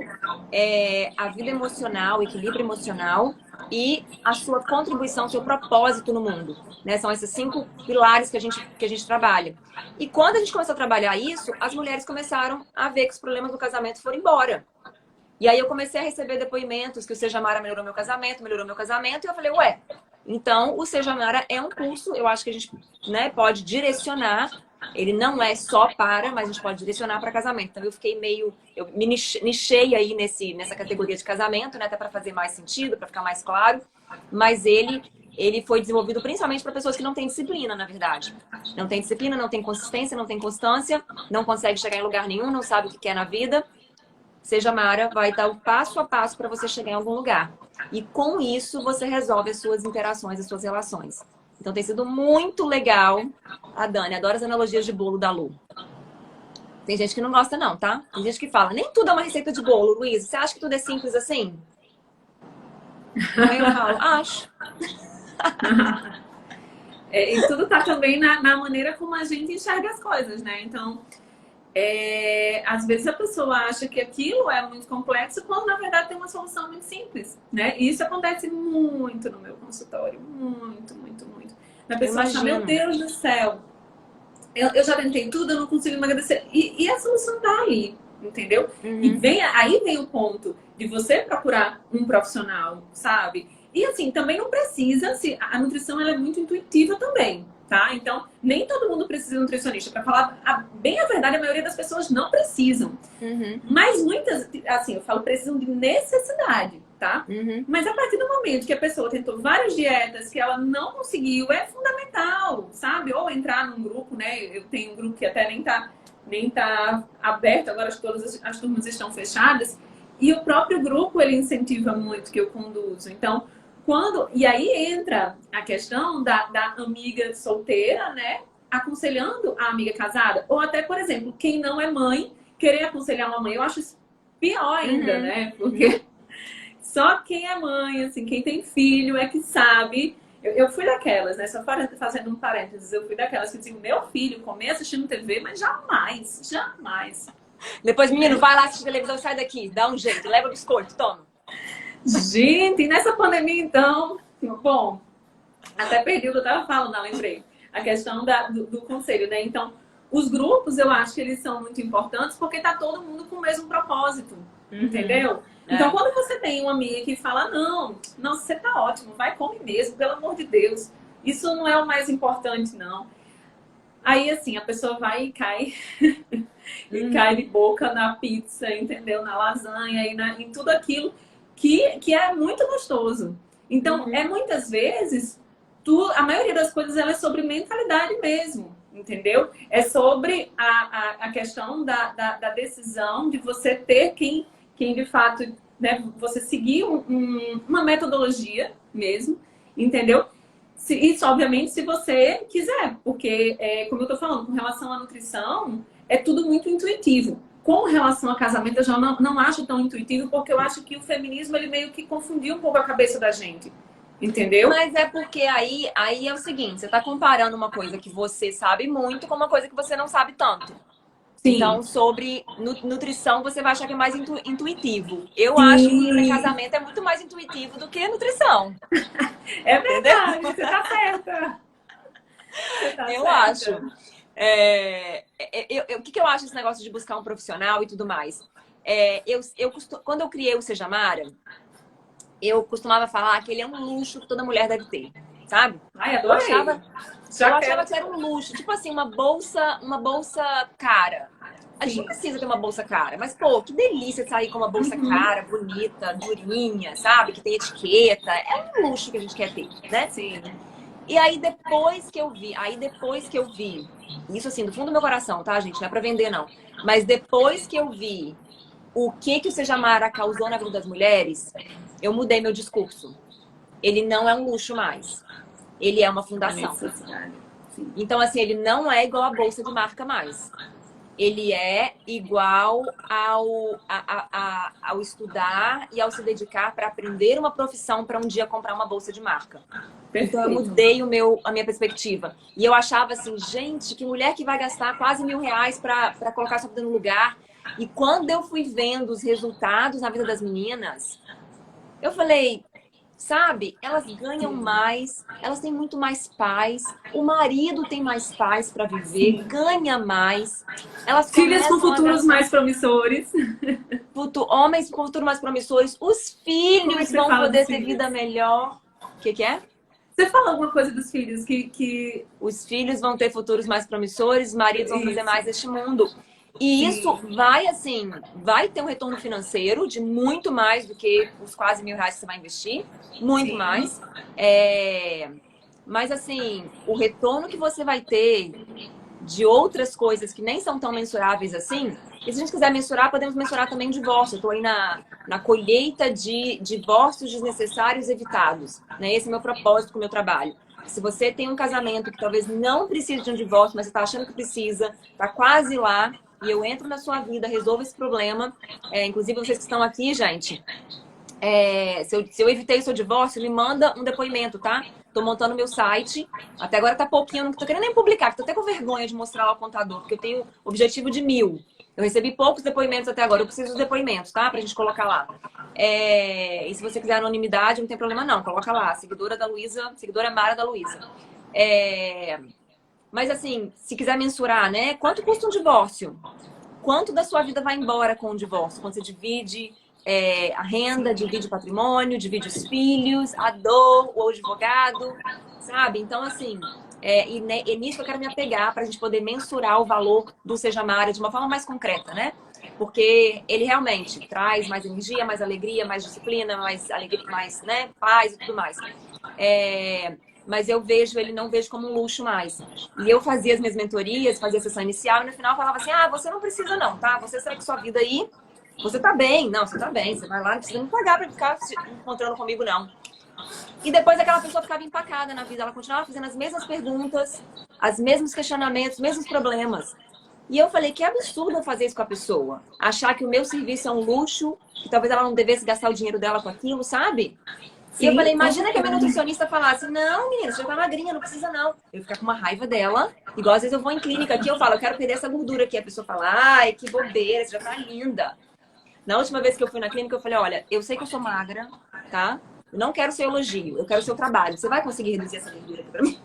a vida emocional, o equilíbrio emocional e a sua contribuição, seu propósito no mundo, né? São esses 5 pilares que a gente trabalha. E quando a gente começou a trabalhar isso, as mulheres começaram a ver que os problemas do casamento foram embora. E aí eu comecei a receber depoimentos que o Seja Mara melhorou meu casamento, e eu falei, ué, então o Seja Mara é um curso, eu acho que a gente, né, pode direcionar, ele não é só mas a gente pode direcionar para casamento. Então eu fiquei eu me nichei aí nessa categoria de casamento, né, até para fazer mais sentido, para ficar mais claro, mas ele foi desenvolvido principalmente para pessoas que não têm disciplina, na verdade. Não tem disciplina, não tem consistência, não tem constância, não consegue chegar em lugar nenhum, não sabe o que quer na vida. Seja Mara vai dar o passo a passo para você chegar em algum lugar. E com isso você resolve as suas interações, as suas relações. Então tem sido muito legal. A Dani adora as analogias de bolo da Lu. Tem gente que não gosta não, tá? Tem gente que fala, nem tudo é uma receita de bolo, Luiz. Você acha que tudo é simples assim? Aí eu falo, acho. E tudo tá também na maneira como a gente enxerga as coisas, né? Então, às vezes a pessoa acha que aquilo é muito complexo, quando na verdade tem uma solução muito simples, né? E isso acontece muito no meu consultório, muito, muito, muito. A pessoa acha, meu Deus do céu, eu já tentei tudo, eu não consigo emagrecer. E a solução tá ali, entendeu? Uhum. E aí vem o ponto de você procurar um profissional, sabe? E assim, também não precisa, a nutrição ela é muito intuitiva também, tá? tá? Então, nem todo mundo precisa de um nutricionista. Para falar bem a verdade, a maioria das pessoas não precisam. Mas muitas, assim, eu falo, precisam de necessidade, tá? Mas a partir do momento que a pessoa tentou várias dietas, que ela não conseguiu, é fundamental, sabe? Ou entrar num grupo, né? Eu tenho um grupo que até nem tá aberto, agora todas as turmas estão fechadas. E o próprio grupo, ele incentiva muito que eu conduzo. Então, e aí entra a questão da amiga solteira, né? Aconselhando a amiga casada. Ou até, por exemplo, quem não é mãe, querer aconselhar uma mãe. Eu acho isso pior ainda, né? Porque só quem é mãe, assim, quem tem filho é que sabe. Eu fui daquelas, né? Só fazendo um parênteses, eu fui daquelas que diziam, meu filho, comer assistindo TV, mas jamais, jamais. Depois, menino, vai lá assistir televisão, sai daqui, dá um jeito, leva biscoito, toma. Gente, e nessa pandemia, então, bom, até perdi o que eu tava falando, não lembrei. A questão do conselho, né? Então, os grupos, eu acho que eles são muito importantes porque tá todo mundo com o mesmo propósito, entendeu? Então, quando você tem uma amiga que fala, não, você tá ótimo, vai, come mesmo, pelo amor de Deus. Isso não é o mais importante, não. Aí, assim, a pessoa vai e cai, e cai de boca na pizza, entendeu? Na lasanha, em tudo aquilo que é muito gostoso. Então, muitas vezes, a maioria das coisas ela é sobre mentalidade mesmo, entendeu? É sobre a questão da decisão de você ter quem de fato, né, você seguir uma metodologia mesmo, entendeu? Isso, obviamente, se você quiser, porque, como eu tô falando, com relação à nutrição, é tudo muito intuitivo. Com relação ao casamento, eu já não acho tão intuitivo, porque eu acho que o feminismo, ele meio que confundiu um pouco a cabeça da gente. Entendeu? Mas é porque aí é o seguinte, você tá comparando uma coisa que você sabe muito com uma coisa que você não sabe tanto. Sim. Então, sobre nutrição, você vai achar que é mais intuitivo. Eu acho que casamento é muito mais intuitivo do que nutrição. É verdade, você tá certa. Eu acho. O que eu acho desse negócio de buscar um profissional e tudo mais? Quando eu criei o Sejamara, eu costumava falar que ele é um luxo que toda mulher deve ter, sabe? Ai, adorei. Eu achava que era um luxo, tipo assim, uma bolsa cara. A gente não precisa ter uma bolsa cara, mas, pô, que delícia sair com uma bolsa cara, bonita, durinha, sabe? Que tem etiqueta. É um luxo que a gente quer ter, né? Sim. E aí depois que eu vi, isso assim, do fundo do meu coração, tá, gente? Não é pra vender, não. Mas depois que eu vi o que o Sejamara causou na vida das mulheres, eu mudei meu discurso. Ele não é um luxo mais. Ele é uma fundação. Então, assim, ele não é igual a bolsa de marca mais. Ele é igual ao estudar e ao se dedicar para aprender uma profissão para um dia comprar uma bolsa de marca. Perfeito. Então, eu mudei a minha perspectiva. E eu achava assim, gente, que mulher que vai gastar quase R$1.000 para colocar sua vida no lugar. E quando eu fui vendo os resultados na vida das meninas, eu falei, sabe, elas ganham mais, elas têm muito mais paz, o marido tem mais paz para viver, ganha mais. Elas filhas com futuros mais promissores. Homens com futuro mais promissores. Os filhos vão poder ter vida melhor. O que é? Você fala alguma coisa dos filhos que... Os filhos vão ter futuros mais promissores, os maridos vão fazer mais neste mundo. E isso vai ter um retorno financeiro de muito mais do que os quase R$1.000 que você vai investir. Muito mais. Mas assim, o retorno que você vai ter de outras coisas que nem são tão mensuráveis assim, e se a gente quiser mensurar, podemos mensurar também o divórcio. Eu estou aí na colheita de divórcios desnecessários evitados. Né? Esse é o meu propósito com o meu trabalho. Se você tem um casamento que talvez não precise de um divórcio, mas você está achando que precisa, está quase lá, e eu entro na sua vida, resolvo esse problema. Inclusive, vocês que estão aqui, gente, se eu evitei o seu divórcio, me manda um depoimento, tá? Tô montando meu site. Até agora tá pouquinho, não tô querendo nem publicar, tô até com vergonha de mostrar lá o contador, porque eu tenho objetivo de 1.000. Eu recebi poucos depoimentos até agora, eu preciso dos depoimentos, tá? Pra gente colocar lá. E se você quiser anonimidade, não tem problema não, coloca lá, seguidora Mara da Luísa. Mas assim, se quiser mensurar, né? Quanto custa um divórcio? Quanto da sua vida vai embora com o divórcio? Quando você divide a renda, divide o patrimônio, divide os filhos, a dor, o advogado, sabe? Então, assim, E nisso eu quero me apegar para a gente poder mensurar o valor do Seja Mara de uma forma mais concreta, né? Porque ele realmente traz mais energia, mais alegria, mais disciplina, mais alegria, mais, né, paz e tudo mais. Mas eu vejo, ele não vejo como um luxo mais. E eu fazia as minhas mentorias, fazia a sessão inicial, e no final eu falava assim, você não precisa não, tá? Você segue sua vida aí, você tá bem. Não, você tá bem, você vai lá, não precisa me pagar pra ficar se encontrando comigo, não. E depois aquela pessoa ficava empacada na vida, ela continuava fazendo as mesmas perguntas, os mesmos questionamentos, os mesmos problemas. E eu falei, que absurdo eu fazer isso com a pessoa. Achar que o meu serviço é um luxo, que talvez ela não devesse gastar o dinheiro dela com aquilo, sabe? Sim, e eu falei, imagina que a minha nutricionista falasse, não, menina, você já tá magrinha, não precisa não. Eu ia ficar com uma raiva dela, igual às vezes eu vou em clínica aqui, eu falo, eu quero perder essa gordura aqui. A pessoa fala, ai, que bobeira, você já tá linda. Na última vez que eu fui na clínica, eu falei, olha, eu sei que eu sou magra, tá? Eu não quero seu elogio, eu quero seu trabalho. Você vai conseguir reduzir essa gordura aqui pra mim?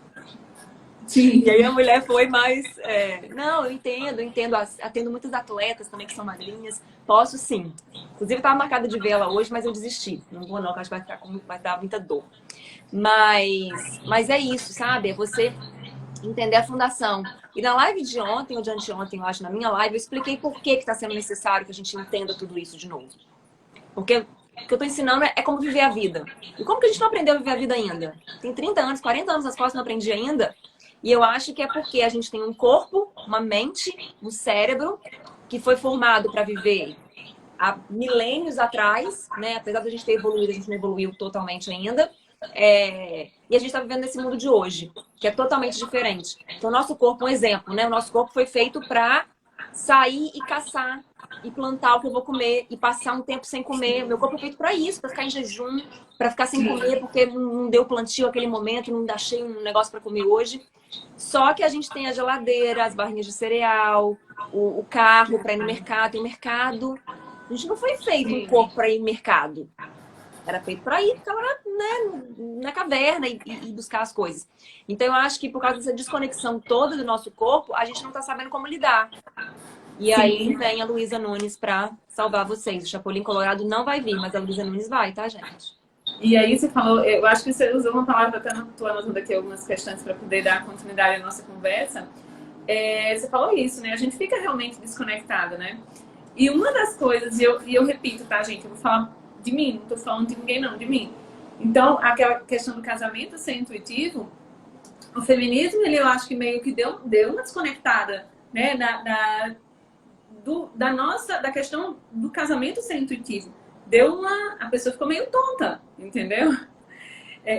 Sim. E aí a mulher foi mais... Não, eu entendo. Atendo muitas atletas também que são magrinhas. Posso sim. Inclusive, eu estava marcada de ver ela hoje, mas eu desisti. Não vou não, que acho que vai dar muita dor. Mas é isso, sabe? É você entender a fundação. E na live de ontem, ou de anteontem, eu acho, na minha live, eu expliquei por que está sendo necessário que a gente entenda tudo isso de novo. Porque o que eu tô ensinando é como viver a vida. E como que a gente não aprendeu a viver a vida ainda? Tem 30 anos, 40 anos nas costas, não aprendi ainda. E eu acho que é porque a gente tem um corpo, uma mente, um cérebro que foi formado para viver há milênios atrás, né? Apesar de a gente ter evoluído, a gente não evoluiu totalmente ainda. E a gente está vivendo nesse mundo de hoje, que é totalmente diferente. Então, o nosso corpo, um exemplo, né? O nosso corpo foi feito para sair e caçar, e plantar o que eu vou comer, e passar um tempo sem comer. Meu corpo é feito para isso, para ficar em jejum, para ficar sem comer, porque não deu plantio naquele momento, não achei um negócio para comer hoje. Só que a gente tem a geladeira, as barrinhas de cereal, o carro para ir no mercado. Tem o mercado. A gente não foi feito um corpo para ir no mercado. Era feito para ir ficar lá, né, na caverna e buscar as coisas. Então, eu acho que por causa dessa desconexão toda do nosso corpo, a gente não está sabendo como lidar. E aí vem a Luísa Nunes para salvar vocês. O Chapolin Colorado não vai vir, mas a Luísa Nunes vai, tá, gente? E aí você falou, eu acho que você usou uma palavra, até estou anotando aqui algumas questões para poder dar continuidade à nossa conversa. Você falou isso, né? A gente fica realmente desconectada, né? E uma das coisas, e eu repito, tá, gente? Eu vou falar de mim, não estou falando de ninguém, não, de mim. Então, aquela questão do casamento ser intuitivo, o feminismo, eu acho que meio que deu uma desconectada, né? Da questão do casamento ser intuitivo. A pessoa ficou meio tonta, entendeu?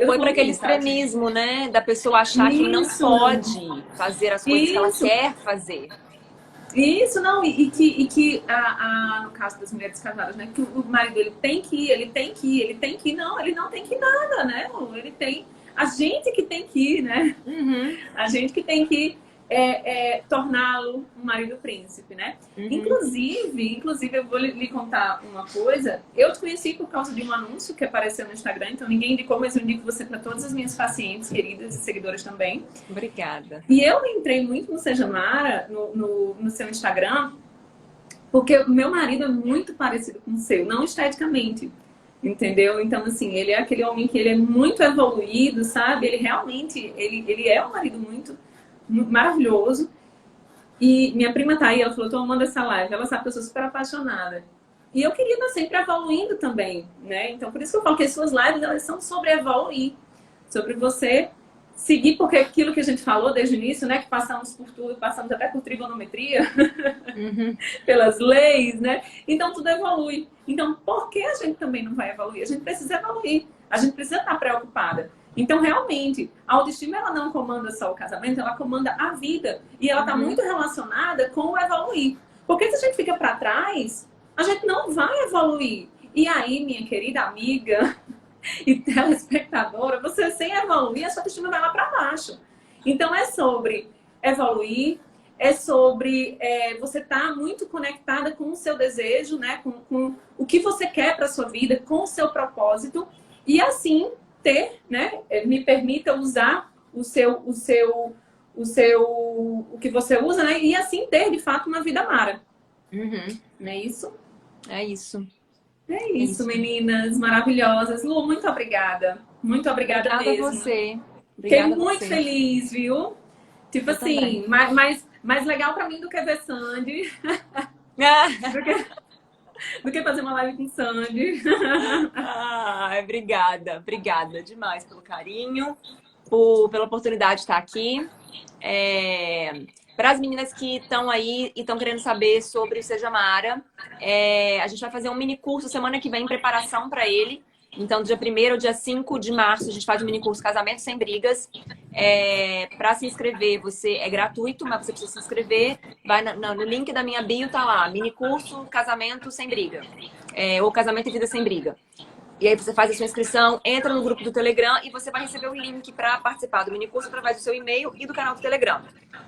Foi para aquele extremismo, né? Da pessoa achar que não pode fazer as coisas que ela quer fazer. Isso, não, e que no caso das mulheres casadas, né? Que o marido ele tem que ir, não, ele não tem que ir nada, né? Ele tem. A gente que tem que ir, né? Uhum. A gente que tem que torná-lo um marido príncipe, né? Uhum. Inclusive, eu vou lhe contar uma coisa. Eu te conheci por causa de um anúncio que apareceu no Instagram, então ninguém indicou, mas eu indico você para todas as minhas pacientes, queridas e seguidoras também. Obrigada. E eu entrei muito no Seja Mara, no seu Instagram, porque o meu marido é muito parecido com o seu, não esteticamente. Entendeu? Então, assim, ele é aquele homem que ele é muito evoluído, sabe? Ele realmente, ele é um marido muito maravilhoso. E minha prima tá aí, ela falou, tô amando essa live. Ela sabe que eu sou super apaixonada. E eu queria estar sempre evoluindo também, né? Então, por isso que eu falo que as suas lives, elas são sobre evoluir. Sobre você seguir, porque aquilo que a gente falou desde o início, né? Que passamos por tudo, passamos até por trigonometria, pelas leis, né? Então, tudo evolui. Então, por que a gente também não vai evoluir? A gente precisa evoluir. A gente precisa estar preocupada. Então, realmente, a autoestima, ela não comanda só o casamento, ela comanda a vida. E ela está muito relacionada com o evoluir. Porque se a gente fica para trás, a gente não vai evoluir. E aí, minha querida amiga e telespectadora, você sem evoluir, a sua autoestima vai lá para baixo. Então, é sobre evoluir, é sobre você estar muito conectada com o seu desejo, né? Com o que você quer para a sua vida, com o seu propósito. E assim, ter, né? Me permita usar o que você usa, né? E assim ter, de fato, uma vida mara. Não é isso? É isso. É isso, meninas maravilhosas. Lu, muito obrigada. Muito obrigada mesmo. Obrigada a você. Fiquei Obrigada a muito você. feliz, viu? Tipo Eu assim, também. mais legal pra mim do que ver Sandy, do que, do que fazer uma live com Sandy. Obrigada. Obrigada demais pelo carinho, pela oportunidade de estar aqui. Para as meninas que estão aí e estão querendo saber sobre o Seja Mara, a gente vai fazer um mini curso semana que vem em preparação para ele. Então, dia 1º ao dia 5 de março, a gente faz o mini curso Casamento Sem Brigas. Para se inscrever, é gratuito, mas você precisa se inscrever. Vai no link da minha bio, tá lá, mini curso Casamento Sem Briga. Ou Casamento e Vida Sem Briga. E aí você faz a sua inscrição, entra no grupo do Telegram e você vai receber o link para participar do minicurso através do seu e-mail e do canal do Telegram.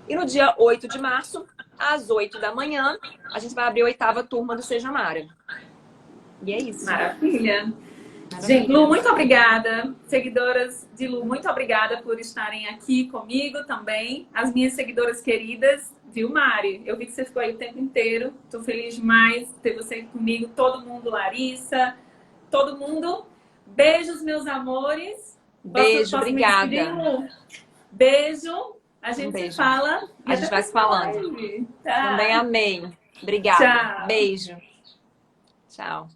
E no dia 8 de março, às 8 da manhã, a gente vai abrir a 8ª turma do Seja Mara. E é isso. Maravilha. Gente, Lu, muito obrigada. Seguidoras de Lu, muito obrigada por estarem aqui comigo também. As minhas seguidoras queridas, viu, Mari? Eu vi que você ficou aí o tempo inteiro. Tô feliz demais de ter você comigo. Todo mundo, Larissa, todo mundo. Beijos, meus amores. Beijo, posso obrigada. Me despedir, Lu? Beijo. A gente beijo. se fala. A gente vai se falando. Tá. Também amei. Obrigada. Tchau. Beijo. Tchau.